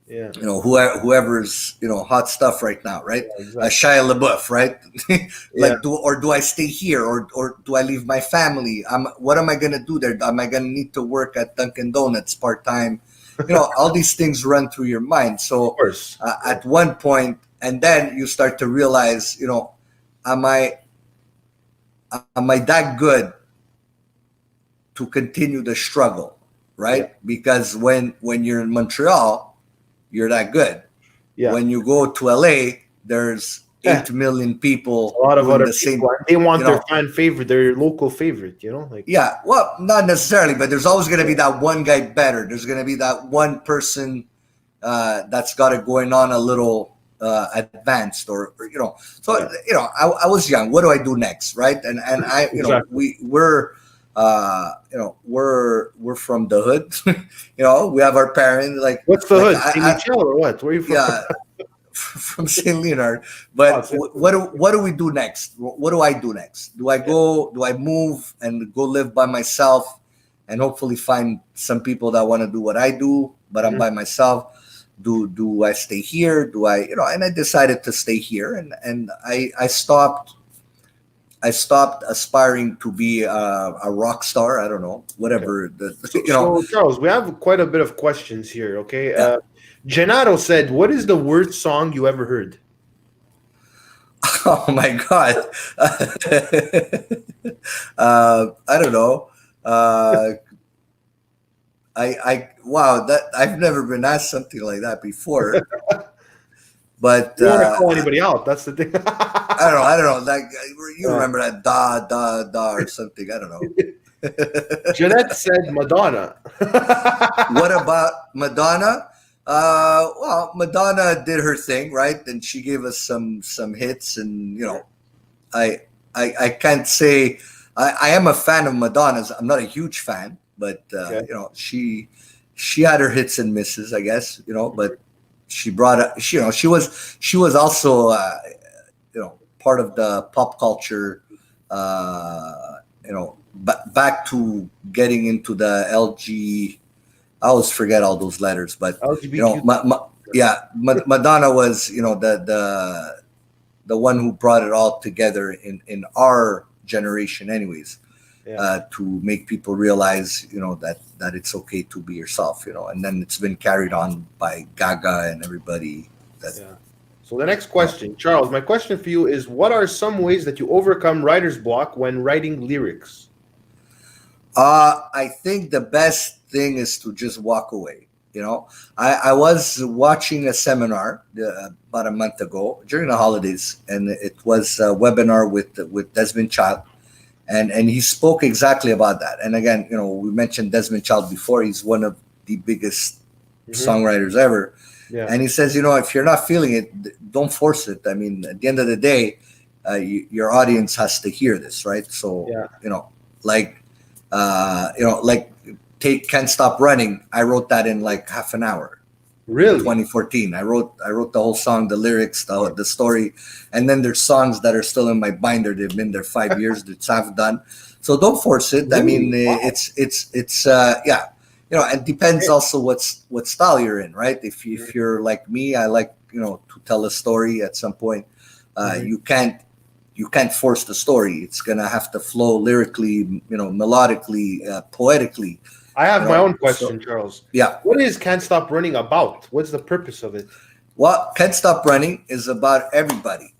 whoever's, hot stuff right now, right? Yeah, exactly. Shia LaBeouf, right? Like, do I stay here or do I leave my family? What am I going to do there? Am I going to need to work at Dunkin' Donuts part-time? All these things run through your mind. So at one point, and then you start to realize, am I that good to continue the struggle, right? Yeah. Because when you're in Montreal, you're that good. Yeah. When you go to LA, there's 8 million people. A lot of other people. They want their fan favorite, their local favorite, like. Yeah, well, not necessarily, but there's always going to be that one guy better. There's going to be that one person that's got it going on a little advanced, or. So I was young. What do I do next, right? And I, exactly. we're from the hood. We have our parents. Like, what's the hood? St. Michel or what? Where are you from? Yeah, from St. Leonard. But what do we do next? What do I do next? Do I go? Do I move and go live by myself, and hopefully find some people that want to do what I do, but I'm by myself? Do I stay here? Do I? And I decided to stay here, and I stopped. I stopped aspiring to be a rock star. I don't know, whatever. Okay. So, Charles, we have quite a bit of questions here. Okay, yeah. Gennaro said, "What is the worst song you ever heard?" Oh my God! I don't know. Wow, that I've never been asked something like that before. But You don't want to call anybody out. That's the thing. I don't know. Like you remember that da or something? I don't know. Jeanette said Madonna. What about Madonna? Well, Madonna did her thing, right? And she gave us some hits, and I can't say I am a fan of Madonna's. I'm not a huge fan, but she had her hits and misses, I guess. But she brought up, she was also part of the pop culture. Back to getting into the LG. I always forget all those letters, but LGBTQ. Madonna was the one who brought it all together in our generation, anyways, to make people realize that it's okay to be yourself, and then it's been carried on by Gaga and everybody. So the next question, Charles, my question for you is: what are some ways that you overcome writer's block when writing lyrics? I think the best thing is to just walk away. I was watching a seminar about a month ago during the holidays, and it was a webinar with Desmond Child, and he spoke exactly about that. And again, we mentioned Desmond Child before. He's one of the biggest songwriters ever. Yeah. And he says, if you're not feeling it, don't force it. I mean, at the end of the day, your audience has to hear this, right? So, take Can't Stop Running. I wrote that in like half an hour. Really? 2014. I wrote the whole song, the lyrics, the story, and then there's songs that are still in my binder. They've been there 5 years. It's half done. So don't force it. Really? I mean, wow. It's and depends also what style you're in, right? If you're like me, I like to tell a story at some point. You can't force the story. It's gonna have to flow lyrically, melodically, poetically. I have my own question, Charles. Yeah. What is Can't Stop Running about? What's the purpose of it? Well, Can't Stop Running is about everybody.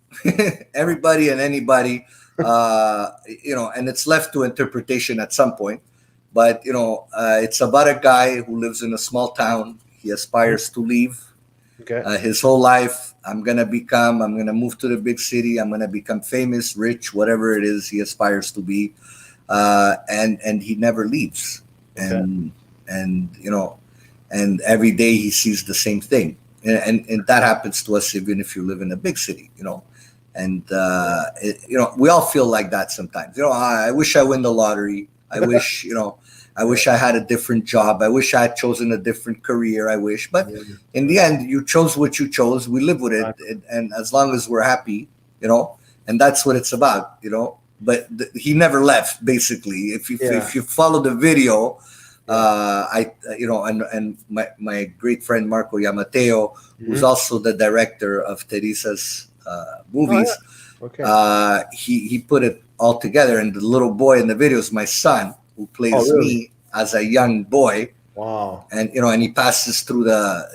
Everybody and anybody, and it's left to interpretation at some point. But, it's about a guy who lives in a small town. He aspires to leave. Okay. His whole life, I'm going to move to the big city. I'm going to become famous, rich, whatever it is he aspires to be. And he never leaves. Okay. And every day he sees the same thing. And that happens to us even if you live in a big city, And, we all feel like that sometimes. I wish I win the lottery. I wish, I wish I had a different job. I wish I had chosen a different career. I wish. But in the end, you chose what you chose. We live with it. And as long as we're happy, and that's what it's about, But he never left, basically. If you follow the video, and my great friend Marco Yamateo, who's also the director of Theresa's movies, he put it all together. And the little boy in the video is my son, who plays me as a young boy. Wow. And and he passes through the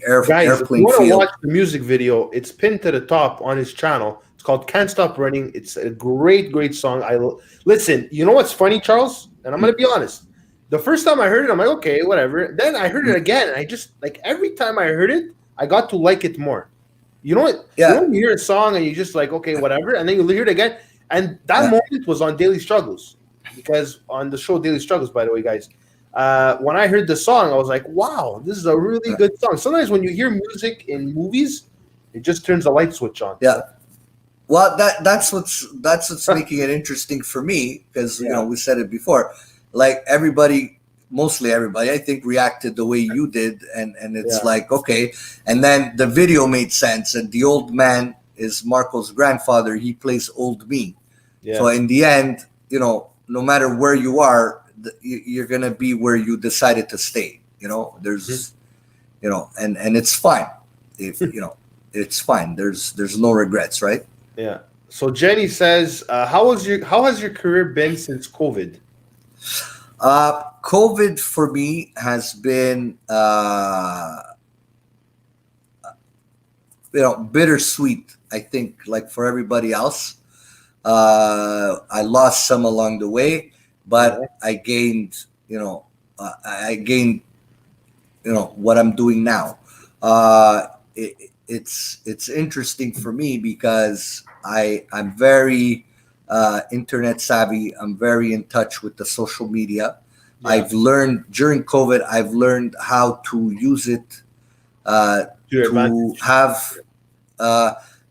airplane If you want to field. watch the music video, it's pinned to the top on his channel. It's called Can't Stop Running. It's a great song. Listen, you know what's funny, Charles? And I'm going to be honest. The first time I heard it, I'm like, okay, whatever. Then I heard it again, and I just, like, every time I heard it, I got to like it more. You know what? Yeah. You hear a song, and you just like, okay, whatever. And then you hear it again. And that moment was on Daily Struggles. Because on the show Daily Struggles, by the way, guys, when I heard the song, I was like, wow, this is a really good song. Sometimes when you hear music in movies, it just turns a light switch on. Yeah. Well, that's what's making it interesting for me, because we said it before. Like mostly everybody, I think, reacted the way you did, and it's like, okay. And then the video made sense, and the old man is Marco's grandfather. He plays old me. Yeah. So in the end, no matter where you are, you're gonna be where you decided to stay. There's, and it's fine. If it's fine. There's no regrets, right? Yeah. So Jenny says, how has your career been since COVID? COVID for me has been bittersweet. I think, like for everybody else. I lost some along the way, but I gained what I'm doing now. it's interesting for me because I'm very internet savvy. I'm very in touch with the social media. Yeah. I've learned during COVID. I've learned how to use it to have.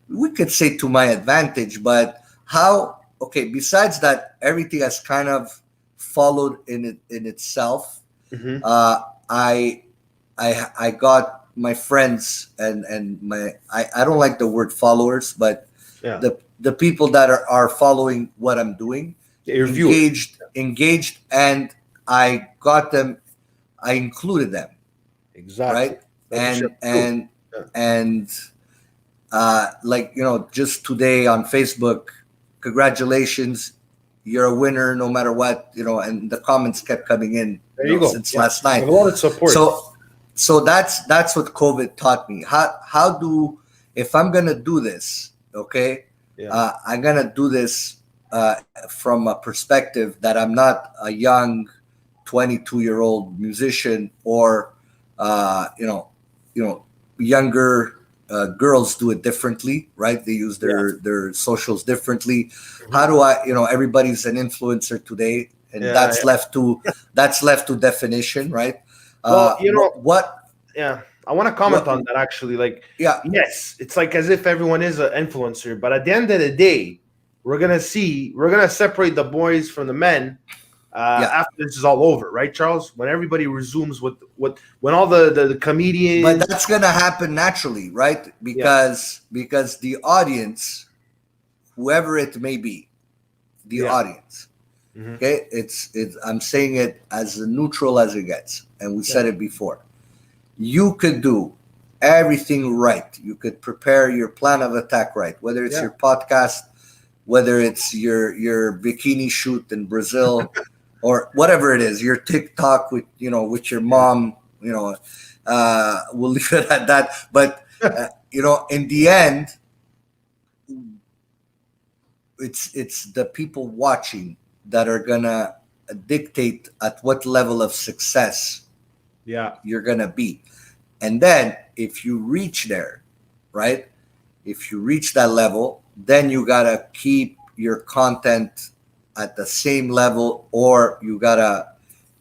We could say to my advantage, but how? Okay. Besides that, everything has kind of followed in itself. Mm-hmm. I got my friends and my I don't like the word followers, but Yeah. the people that are following what I'm doing, Your viewers. engaged, and I got them. I included them, Exactly. right? That's what you have to do. Yeah. And like just today on Facebook, congratulations, you're a winner no matter what, and the comments kept coming in There you go. since last night. A lot of support. So that's what COVID taught me. How do, if I'm gonna do this, okay, I'm gonna do this from a perspective that I'm not a young 22-year-old musician, or younger girls do it differently, right? They use their socials differently. Mm-hmm. How do I, everybody's an influencer today, and that's left to definition, right? Well, what? Yeah, I want to comment on that actually. Like, yes, it's like as if everyone is an influencer, but at the end of the day, we're gonna separate the boys from the men after this is all over, right, Charles? When everybody resumes with when all the comedians. But that's gonna happen naturally, right? Because the audience, whoever it may be, the audience. Mm-hmm. Okay, it's I'm saying it as neutral as it gets, and we said it before. You could do everything right. You could prepare your plan of attack right, whether it's your podcast, whether it's your bikini shoot in Brazil, or whatever it is, your TikTok with your mom. We'll leave it at that. But in the end, it's the people watching that are gonna dictate at what level of success you're gonna be. And then if you reach there, right, if you reach that level, then you gotta keep your content at the same level, or you gotta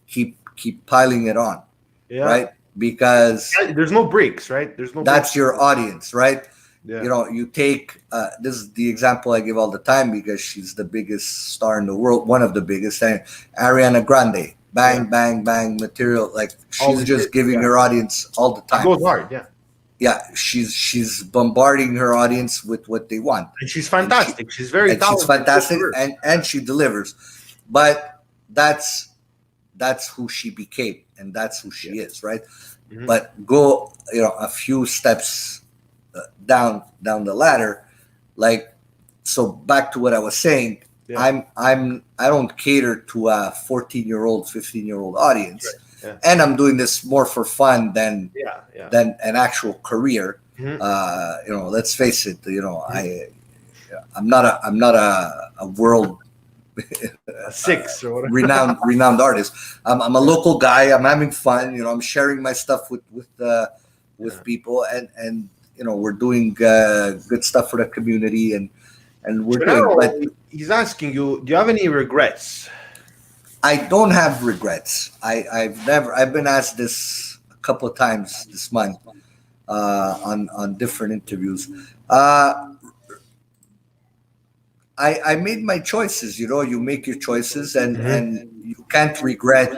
keep piling it on, right? Because there's no breaks, right? That's your audience, right? You take this is the example I give all the time because she's the biggest star in the world, one of the biggest, and Ariana Grande, bang, bang, material. Like she's just giving her audience all the time. She goes hard, yeah. She's bombarding her audience with what they want, and she's fantastic. She's very talented. She's fantastic, and she delivers. But that's who she became, and that's who she is, right? Mm-hmm. But go a few steps down the ladder, like, so back to what I was saying. I don't cater to a 14-year-old 15-year-old audience, and I'm doing this more for fun than an actual career. Mm-hmm. Let's face it, I'm not a world six or whatever. renowned artist. I'm a local guy. I'm having fun, I'm sharing my stuff with people, and we're doing good stuff for the community, and we're doing. But he's asking you, do you have any regrets? I don't have regrets. I've been asked this a couple of times this month on different interviews. I made my choices. You make your choices, and you can't regret.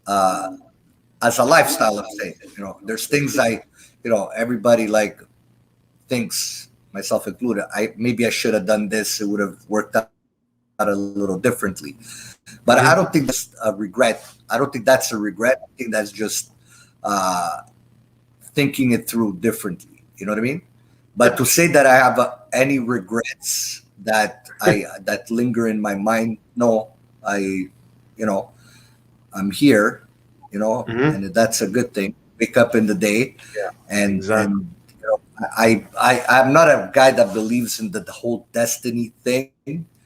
As a lifestyle, I'm saying, there's things everybody thinks, myself included, maybe I should have done this. It would have worked out a little differently. But I don't think that's a regret. I don't think that's a regret. I think that's just thinking it through differently. You know what I mean? But to say that I have any regrets that that linger in my mind, no. I'm here, and that's a good thing. Wake up in the day, and I'm not a guy that believes in the whole destiny thing.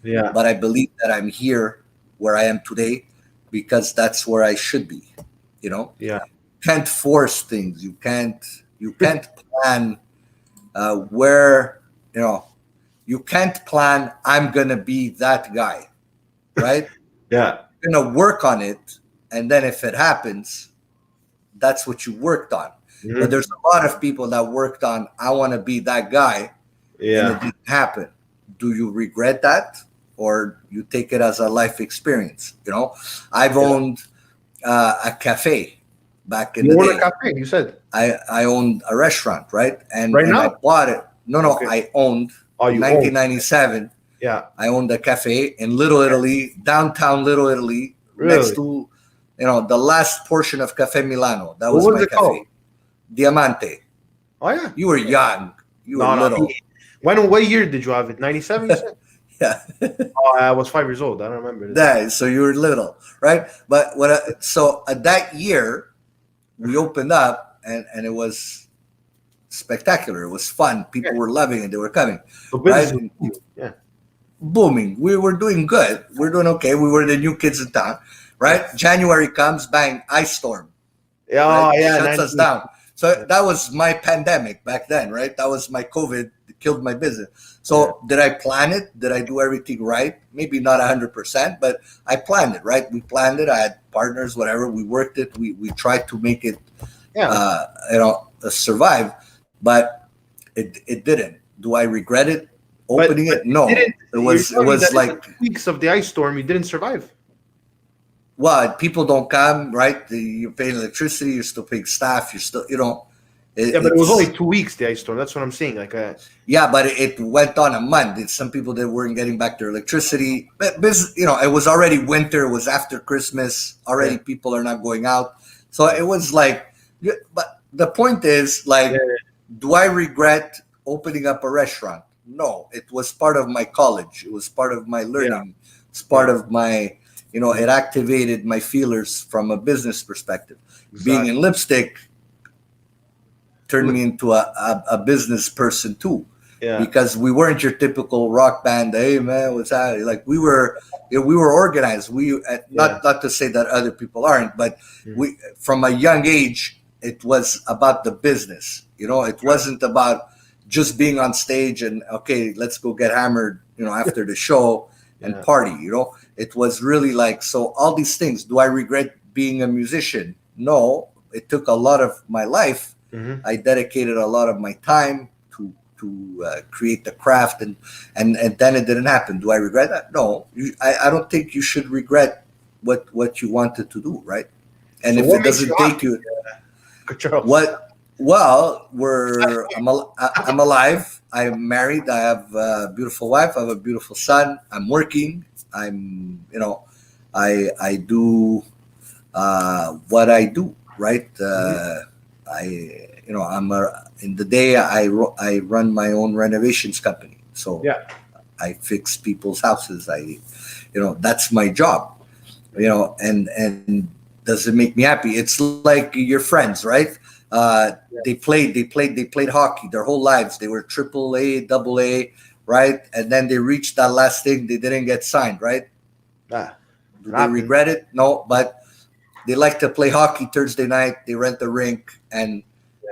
Yeah. But I believe that I'm here where I am today because that's where I should be. Yeah. You can't force things. You can't You can't plan where, you can't plan, I'm going to be that guy, right? Yeah. You're going to work on it. And then if it happens, that's what you worked on. Mm-hmm. But there's a lot of people that worked on, I want to be that guy. And it didn't happen. Do you regret that? Or you take it as a life experience? I've owned a cafe back in the day. You owned a cafe, you said? I owned a restaurant, right? And now? I bought it. No, okay. I owned in 1997. Yeah. I owned a cafe in Little Italy, downtown Little Italy, next to, the last portion of Cafe Milano. That was my cafe. Called? Diamante. Oh, yeah. You were young. You were little. What year did you have it? 97, you said? Yeah. I was 5 years old. I don't remember. That, so you were little, right? But so at that year, we opened up and it was spectacular. It was fun. People were loving it. They were coming. Right? Yeah. Booming. We were doing good. We're doing okay. We were the new kids in town, right? January comes, bang, ice storm. Yeah, right? Shuts us down. So that was my pandemic back then, right? That was my COVID. It killed my business. So did I plan it? Did I do everything right? Maybe not 100%, but I planned it, right? We planned it. I had partners, whatever. We worked it. We tried to make it, survive, but it didn't. Do I regret it? Opening it? No. It was like 2 weeks of the ice storm. You didn't survive. Well, people don't come, right? You're paying electricity. You're still paying staff. You're still, but it was only 2 weeks, the ice storm. That's what I'm saying. Yeah, but it went on a month. Some people that weren't getting back their electricity. But it was already winter. It was after Christmas. Already people are not going out. So it was like, but the point is, do I regret opening up a restaurant? No, it was part of my college. It was part of my learning. Yeah. It's part of my, it activated my feelers from a business perspective. Exactly. Being in lipstick turned me into a business person too. Yeah. Because we weren't your typical rock band. Hey man, what's that? Like we were organized. Not to say that other people aren't, but we from a young age, it was about the business. It wasn't about just being on stage and okay, let's go get hammered, after the show and party. It was really like, so all these things. Do I regret being a musician? No, it took a lot of my life. Mm-hmm. I dedicated a lot of my time to create the craft, and then it didn't happen. Do I regret that? No, I don't think you should regret what you wanted to do, right? And so if it doesn't take you, what? Well, I'm alive. I'm married. I have a beautiful wife. I have a beautiful son. I'm working. I'm I do what I do, right? I'm in the day I run my own renovations company. So I fix people's houses. That's my job. And does it make me happy? It's like your friends, right? They played hockey their whole lives. They were AAA, AA, right? And then they reached that last thing. They didn't get signed, right? Do they regret it? No, but they like to play hockey Thursday night. They rent the rink, and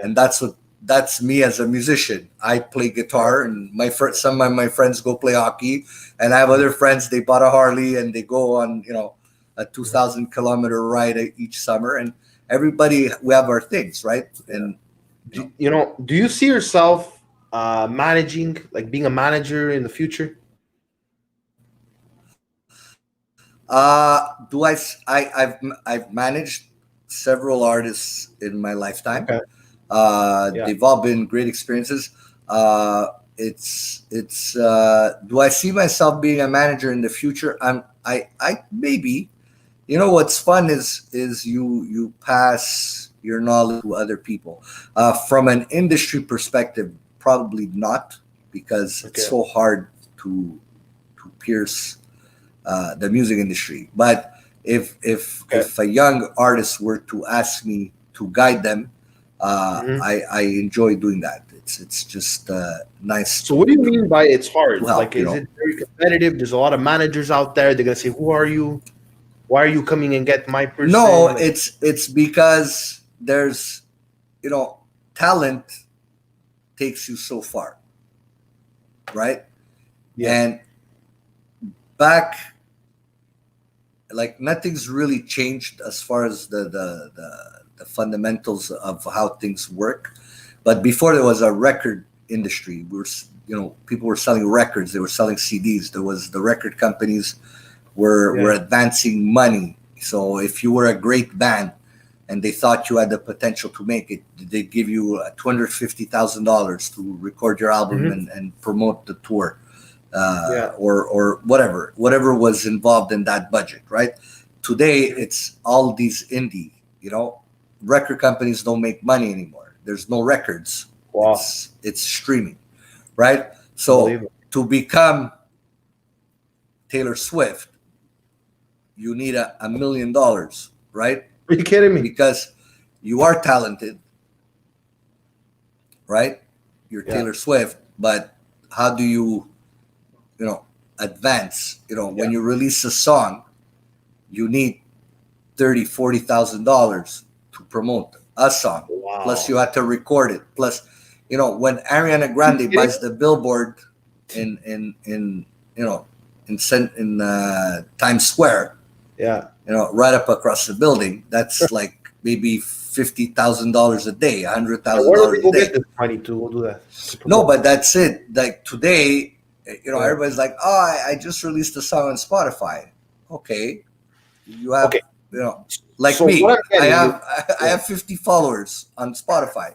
that's me as a musician. I play guitar, and some of my friends go play hockey, and I have other friends. They bought a Harley and they go on a 2,000-kilometer ride each summer, and everybody, we have our things, right? And do you see yourself managing, like being a manager in the future? I've managed several artists in my lifetime. Okay. They've all been great experiences. It's do I see myself being a manager in the future? I maybe. What's fun is you pass your knowledge to other people. From an industry perspective, probably not, because it's so hard to pierce the music industry. But if a young artist were to ask me to guide them, I enjoy doing that. It's just nice. So what do you mean by it's hard? Help, is it very competitive? There's a lot of managers out there. They're gonna say, "Who are you? Why are you coming and get my person?" No, it's because there's, talent takes you so far, right? Yeah. And back, like, nothing's really changed as far as the fundamentals of how things work. But before there was a record industry, people were selling records, they were selling CDs. There was the record companies were advancing money. So if you were a great band and they thought you had the potential to make it, they'd give you $250,000 to record your album and promote the tour, or whatever was involved in that budget, right? Today, it's all these indie, record companies don't make money anymore. There's no records. Wow. It's streaming, right? So to become Taylor Swift, you need $1 million, right? Are you kidding me? Because you are talented, right? You're Taylor Swift, but how do you, advance? When you release a song, you need $30,000-$40,000 to promote a song. Wow. Plus, you had to record it. Plus, when Ariana Grande buys the billboard in Times Square, right up across the building, that's like maybe $50,000 a day, $100,000 a day. Get this money to do that? No, but that's it. Like today, everybody's like, "Oh, I just released a song on Spotify." Okay, you have, like so me. I have 50 followers on Spotify.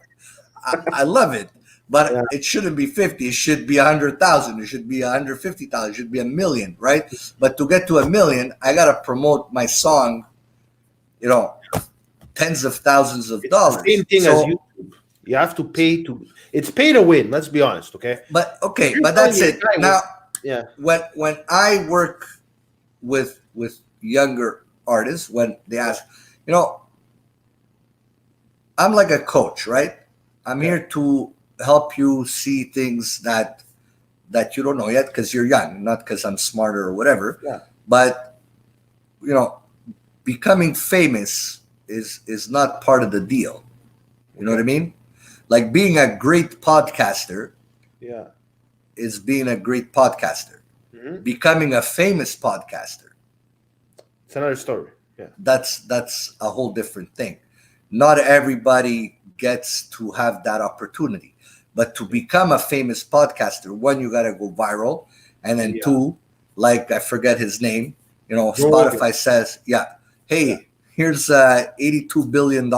I love it, but it shouldn't be 50. It should be 100,000. It should be 150,000. It should be 1 million, right? But to get to 1 million, I gotta promote my song. Tens of thousands of dollars. The same thing as YouTube. You have to pay to. It's pay to win. Let's be honest, okay? But that's it. Now, when I work with younger artists, when they ask, I'm like a coach, right? I'm here to help you see things that you don't know yet because you're young, not because I'm smarter or whatever. Yeah. But becoming famous is not part of the deal. You know what I mean? Like being a great podcaster is being a great podcaster. Mm-hmm. Becoming a famous podcaster, it's another story. Yeah. That's a whole different thing. Not everybody gets to have that opportunity. But to become a famous podcaster, one, you got to go viral. And then two, like I forget his name, Spotify says, hey, here's $82 billion.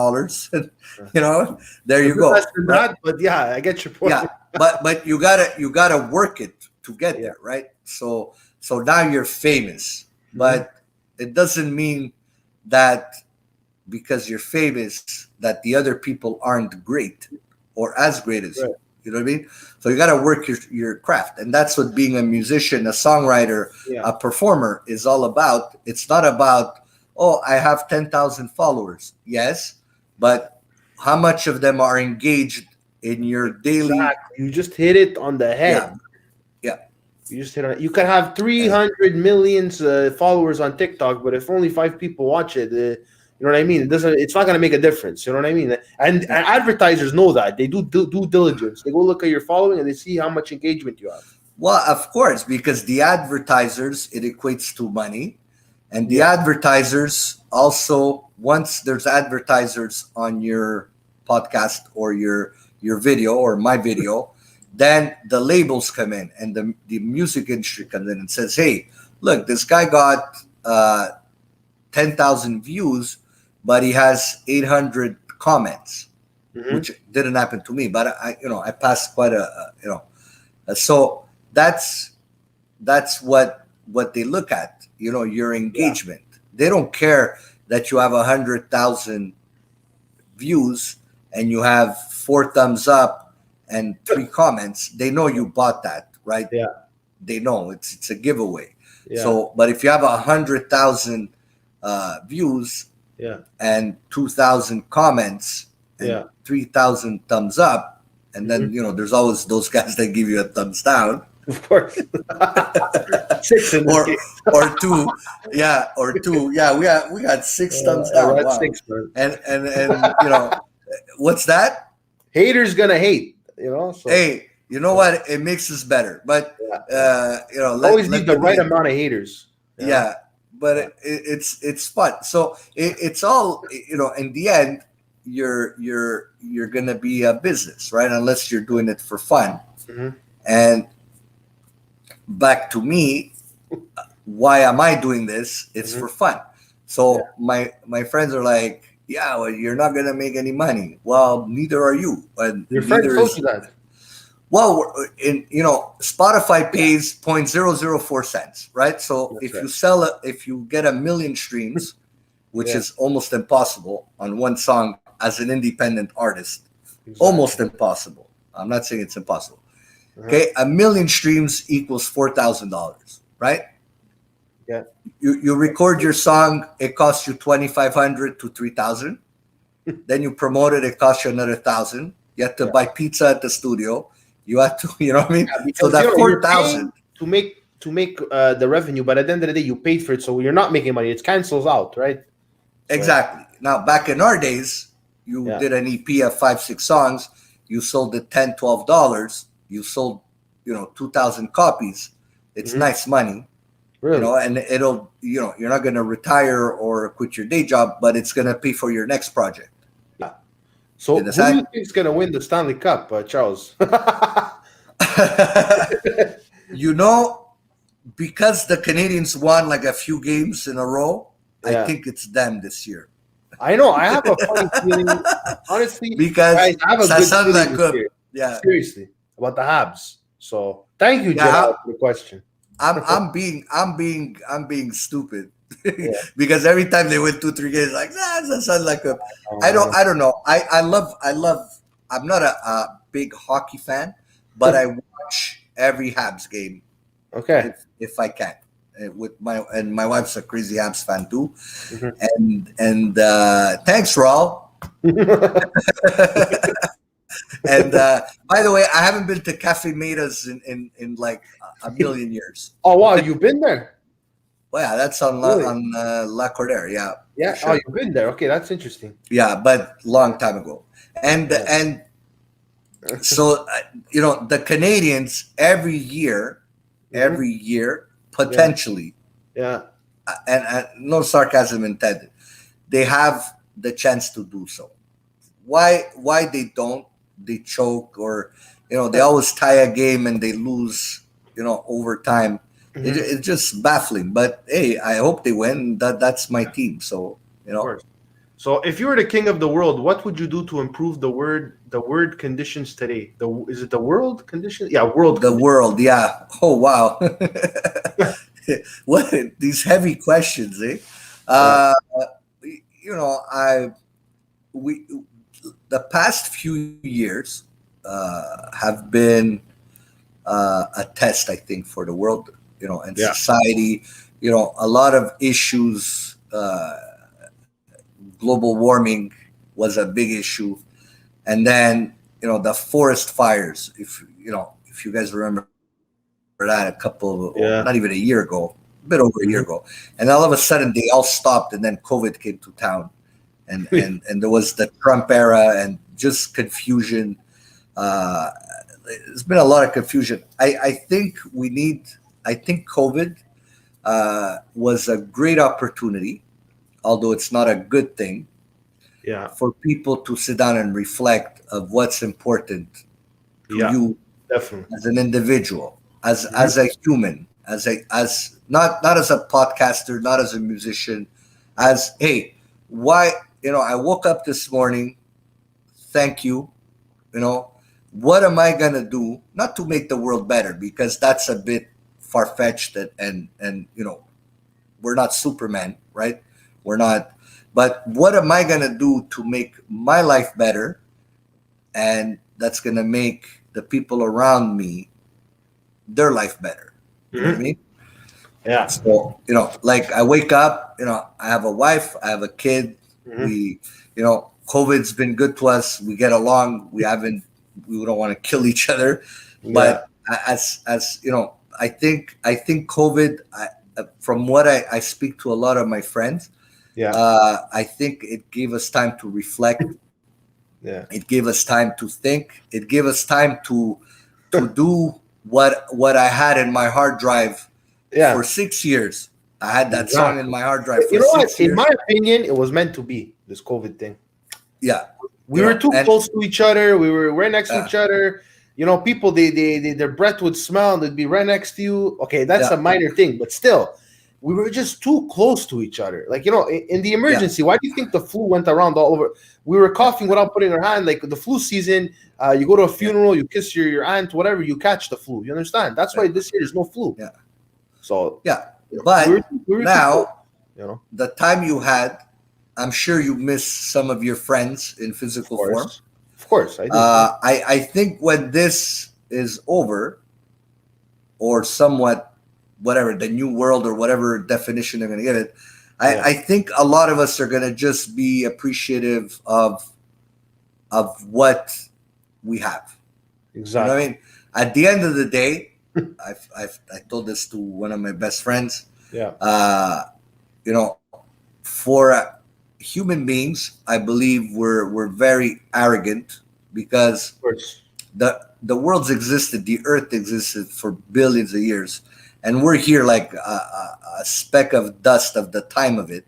There you go. Less than that, but I get your point. Yeah, but you gotta work it to get there, right? So now you're famous, but it doesn't mean that because you're famous that the other people aren't great or as great as you. You know what I mean? So you got to work your craft. And that's what being a musician, a songwriter, a performer is all about. It's not about, I have 10,000 followers. Yes, but how much of them are engaged in your daily... Exactly. You just hit it on the head. Yeah. You just hit on it. You can have 300 million followers on TikTok, but if only 5 people watch it, you know what I mean? It's not going to make a difference. You know what I mean? And advertisers know that. They do due diligence. They go look at your following and they see how much engagement you have. Well, of course, because the advertisers, it equates to money. And the advertisers also, once there's advertisers on your podcast or your video or my video, then the labels come in and the music industry comes in and says, hey, look, this guy got 10,000 views, but he has 800 comments, which didn't happen to me. But I passed quite so that's what they look at. Your engagement. They don't care that you have 100,000 views and you have 4 thumbs up and 3 comments. They know you bought that, right? Yeah. They know it's a giveaway. Yeah. So, but if you have 100,000 views and 2,000 comments and 3,000 thumbs up, and then there's always those guys that give you a thumbs down. Of course. 6 in this case. or 2. Yeah, or 2. Yeah, we got 6 thumbs down. Wow. 6, man. And what's that? Haters gonna hate, So Hey, you know what? It makes us better. But always let need the me right be. amount of haters. Yeah, but Yeah. it's fun. So it's all In the end, you're gonna be a business, right? Unless you're doing it for fun. Mhm. And back to me, why am I doing this? It's Mhm. for fun. Yeah. So my friends are like, yeah, well, you're not gonna make any money. Well, neither are you, and Your friend neither told is. you that. Well, Spotify pays 0.004 cents, right? So That's right. if you get 1 million streams, which Yeah. is almost impossible on one song as an independent artist, almost Exactly. impossible. I'm not saying it's impossible. Uh-huh. Okay, 1 million streams equals $4,000, right? Yeah. You record your song, it costs you 2,500 to 3,000. Then you promote it, it costs you another 1,000. You have to Yeah. buy pizza at the studio. You have to, you know what I mean? Yeah, So because that you're 4,000. paying to make the revenue, but at the end of the day, you paid for it, so you're not making money. It cancels out, right? So Exactly. Now, back in our days, you yeah. did an EP of 5, 6 songs. You sold it $10, $12. You sold, 2,000 copies. It's Mhm. nice money, Really. and you're not going to retire or quit your day job, but it's going to pay for your next project. Yeah. You So who do you understand? think is gonna win the Stanley Cup, Charles? you know, because the Canadians won like a few games in a row, I Yeah. think it's them this year. I know. I have a funny feeling. Honestly, guys, Because I have a ça good sonne feeling la this coupe. year. Yeah. Seriously, about the Habs. So thank you, Yeah, Jalal, for the question. I'm being stupid Yeah. because every time they win 2 3 games, like that sounds like a. I know. I don't know. I love. I'm not a big hockey fan, but I watch every Habs game Okay. if I can. With my wife's a crazy Habs fan too, Mhm. and thanks, Raul. And by the way, I haven't been to Cafe Metas in like a million years. Oh wow, you've been there. Well, yeah, that's on Really? La Cordera, yeah, for Yeah. Oh, sure. you've been there. Okay, that's interesting. Yeah, but long time ago. And Yeah. and so the Canadians Mhm. every year Yeah. potentially, Yeah. and no sarcasm intended, they have the chance to do so. Why they don't? They choke, or they always tie a game and they lose, overtime. Mhm. It's just baffling. But hey, I hope they win. That's my team. So you Of know, course. So, if you were the king of the world, what would you do to improve the word conditions today? Is it the world conditions? Yeah, world the conditions. world. Yeah. Oh wow. What these heavy questions, eh? Yeah. Uh, I we the past few years have been a test, I think, for the world, and Yeah. society. A lot of issues. Global warming was a big issue, and then the forest fires. If you guys remember that a couple, or Yeah. not even a year ago, a bit over a year Mhm. ago, and all of a sudden they all stopped, and then COVID came to town, and there was the Trump era and just confusion. Uh, there's been a lot of confusion. I think COVID was a great opportunity, although it's not a good thing, Yeah. for people to sit down and reflect of what's important to Yeah. you Definitely. as an individual, as Mhm. a human, as not as a podcaster, not as a musician, as hey, why I woke up this morning, thank you, you know, what am I gonna do not to make the world better, because that's a bit far fetched, and we're not Superman, right? We're not. But what am I gonna do to make my life better, and that's gonna make the people around me their life better? You know what I Mhm. mean? Yeah. So like I wake up, I have a wife, I have a kid. Mhm. We, COVID's been good to us. We get along. We don't want to kill each other, Yeah. but as I think COVID. From what I speak to a lot of my friends, Yeah. I think it gave us time to reflect Yeah. It gave us time to think. It gave us time to do what I had in my hard drive Yeah. for 6 years. I had that song in Exactly. my hard drive for You know what? 6 In years. my opinion, it was meant to be this COVID thing. Yeah. We You were know, too and close to each other. We were right next to each other. You know, people they their breath would smell and they'd be right next to you. Okay, that's a yeah, minor thing, but still, we were just too close to each other. Like, you know, in the yeah, emergency, why do you think the flu went around all over? We were coughing without putting our hand. Like the flu season, you go to a funeral, you kiss your aunt, whatever, you catch the flu. You understand? That's why this year there's no flu. yeah, So yeah. you know, But we were too close, now, you know. the time you had, I'm sure you miss some of your friends in physical form. Of course, I do. I think when this is over, or somewhat, whatever the new world or whatever definition they're going to give it, I think a lot of us are going to just be appreciative of what we have. Exactly. You know what I mean? At the end of the day, I told this to one of my best friends. Yeah. You know, for human beings, I believe we're very arrogant because Of course. the world's existed, the earth existed for billions of years, and we're here like a speck of dust of the time of it,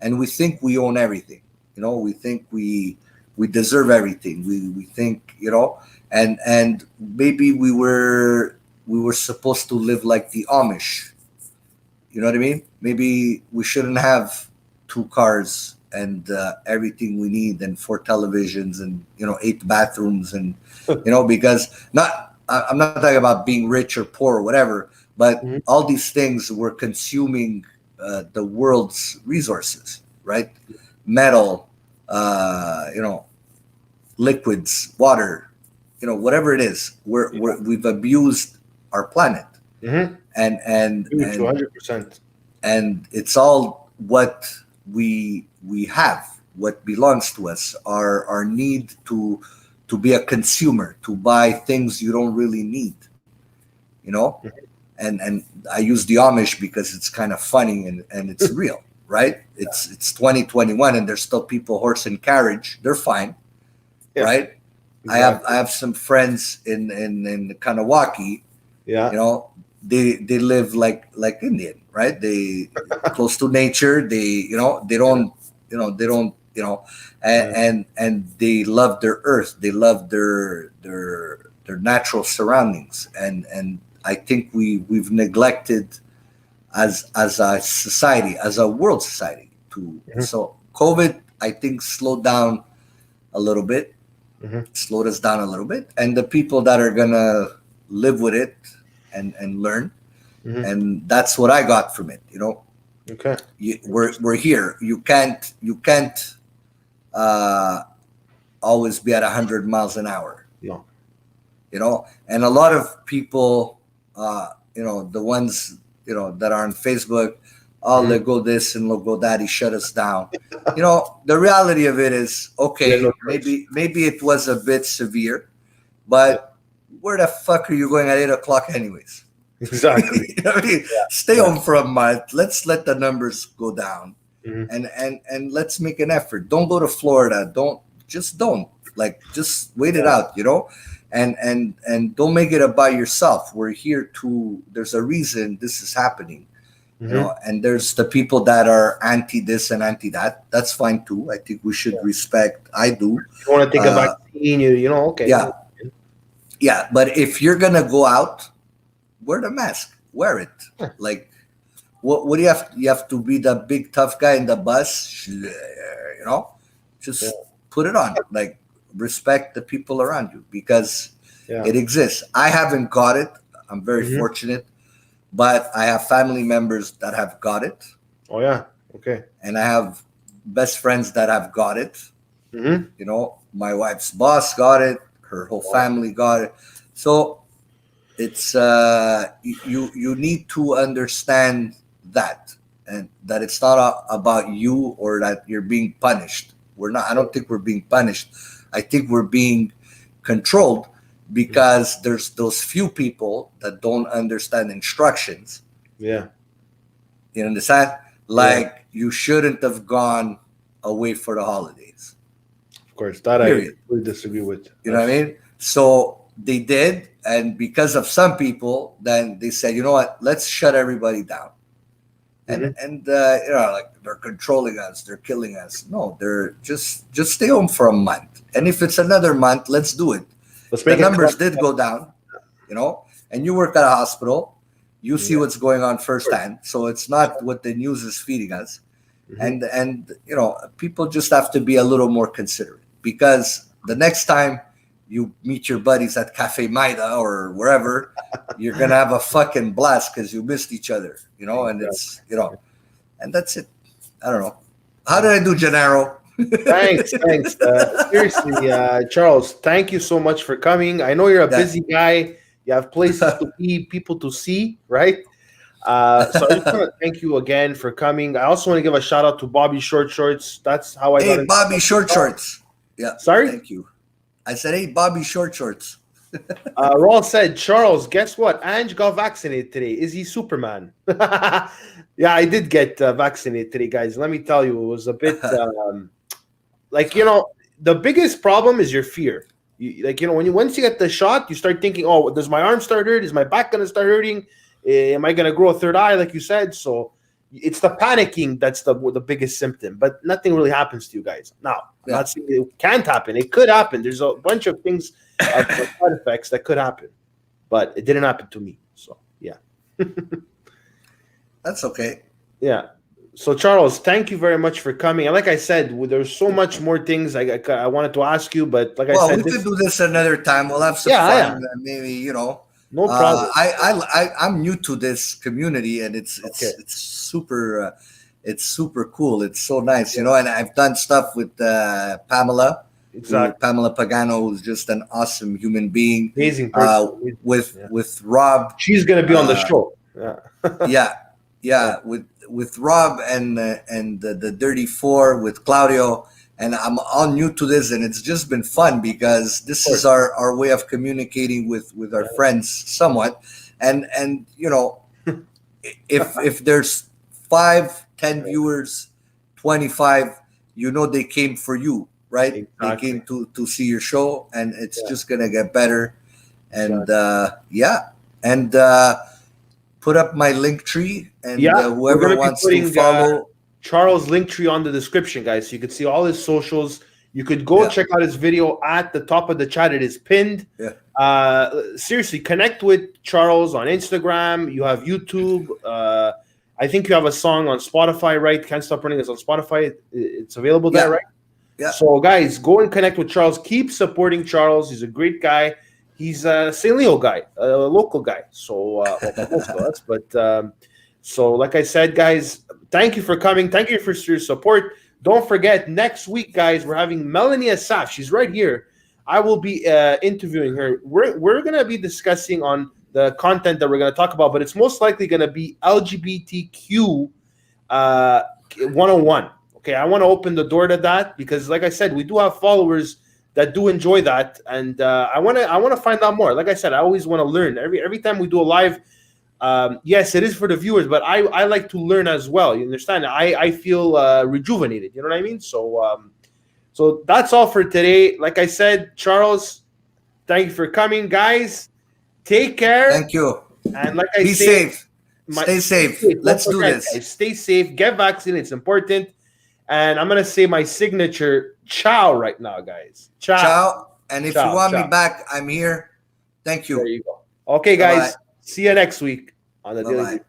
and we think we own everything. You know, we think we deserve everything. We think, you know, and maybe we were supposed to live like the Amish. You know what I mean? Maybe we shouldn't have 2 cars and everything we need, and 4 televisions, and, you know, 8 bathrooms, and, you know, because I'm not talking about being rich or poor or whatever, but all these things were consuming the world's resources, right? Metal, you know, liquids, water, you know, whatever it is, we've abused our planet, and 100%. and it's all what we have, what belongs to us, our need to be a consumer, to buy things you don't really need, you know. And I use the Amish because it's kind of funny, and it's real, right? It's 2021 and there's still people horse and carriage. They're fine, right? Exactly. I have some friends in Kanawaki. Yeah. You know, they live like Indian, right? They close to nature. They don't and they love their earth. They love their natural surroundings, and I think we've neglected as a society, as a world society, to so COVID, I think, slowed down a little bit, slowed us down a little bit, and the people that are gonna live with it and learn, and that's what I got from it. You know, Okay. We're here. You can't always be at 100 miles an hour. No. You know, and a lot of people, you know, the ones, you know, that are on Facebook, oh, let go this and let go that, he shut us down. You know, the reality of it is, okay, maybe it was a bit severe, but where the fuck are you going at 8 o'clock anyways? Exactly. You know what I mean? Stay home for a month. Let's let the numbers go down, and let's make an effort. Don't go to Florida. Don't just wait it out. You know, and don't make it about yourself. We're here to. There's a reason this is happening. You know, and there's the people that are anti this and anti that. That's fine too. I think we should respect. I do. You want to take a vaccine? You know, okay. Yeah. But if you're gonna go out, wear the mask. Wear it. Like, what do you have? You have to be the big tough guy in the bus. You know, just put it on. Like, respect the people around you, because it exists. I haven't got it. I'm very fortunate. But I have family members that have got it. Oh, yeah. Okay. And I have best friends that have got it. You know, my wife's boss got it. Her whole family got it. So it's you need to understand that, and that it's not about you, or that you're being punished. We're not. I don't think we're being punished. I think we're being controlled, because there's those few people that don't understand instructions. Yeah. You understand? Like, you shouldn't have gone away for the holidays. Of course. That Period. I would disagree with. You know what I mean? So they did, and because of some people, then they said, you know what? Let's shut everybody down. And like they're controlling us, they're killing us. No, they're just stay home for a month. And if it's another month, let's do it. The numbers did go down, and you work at a hospital, you see what's going on firsthand. So it's not what the news is feeding us. And people just have to be a little more considerate, because the next time you meet your buddies at Cafe Maida or wherever, you're gonna have a fucking blast because you missed each other, and it's and that's it. I don't know. How did I do, Gennaro? Thanks. Seriously, Charles, thank you so much for coming. I know you're a busy guy. You have places to be, people to see, right? So I just want to thank you again for coming. I also want to give a shout out to Bobby Short Shorts. That's how I got into Bobby Short Shorts. Yeah. Sorry? Thank you. I said, hey, Bobby Short Shorts. Raul said, Charles, guess what? Ange got vaccinated today. Is he Superman? Yeah, I did get vaccinated today, guys. Let me tell you, it was a bit the biggest problem is your fear. Once you get the shot, you start thinking, oh, does my arm start hurting? Is my back going to start hurting? Am I going to grow a third eye, like you said? So it's the panicking that's the biggest symptom, but nothing really happens to you guys. Now, I'm not saying it can't happen. It could happen. There's a bunch of things, side effects that could happen, but it didn't happen to me. So, yeah. That's okay. Yeah. So, Charles, thank you very much for coming. And like I said, there's so much more things I wanted to ask you, but like I said, we could do this another time. We'll have some fun. Maybe, no problem. I'm new to this community, and it's super cool. It's so nice, and I've done stuff with Pamela. Exactly. Pamela Picano, who's just an awesome human being. Amazing person. With Rob. She's gonna be on the show. Yeah. With Rob and the Dirty Four with Claudio. And I'm all new to this, and it's just been fun because this is our way of communicating with our friends somewhat. And if there's 5, 10 viewers, 25, they came for you, right? Exactly. They came to see your show, and it's just gonna get better. And put up my link tree, and whoever wants to follow. Charles' Linktree on the description, guys. So you could see all his socials. You could go check out his video at the top of the chat. It is pinned. Yeah. Seriously, connect with Charles on Instagram. You have YouTube. I think you have a song on Spotify, right? Can't Stop Running is on Spotify. It's available there, right? Yeah. So, guys, go and connect with Charles. Keep supporting Charles. He's a great guy. He's a St. Leo guy, a local guy. So, most of us. But so, like I said, guys, thank you for coming. Thank you for your support. Don't forget, next week, guys, we're having Melanie Asaf. She's right here. I will be interviewing her. We're going to be discussing on the content that we're going to talk about, but it's most likely going to be LGBTQ 101. Okay, I want to open the door to that because, like I said, we do have followers that do enjoy that, and I want to find out more. Like I said, I always want to learn. Every time we do a live, yes, it is for the viewers, but I like to learn as well. You understand? I feel rejuvenated. You know what I mean? So so that's all for today. Like I said, Charles, thank you for coming, guys. Take care. Thank you. And like I be say, safe. Stay safe. Let's do this. Guys, stay safe. Get vaccinated. It's important. And I'm gonna say my signature ciao right now, guys. Ciao. And if you want me back, I'm here. Thank you. There you go. Okay, guys. Bye-bye. See you next week on the Daily.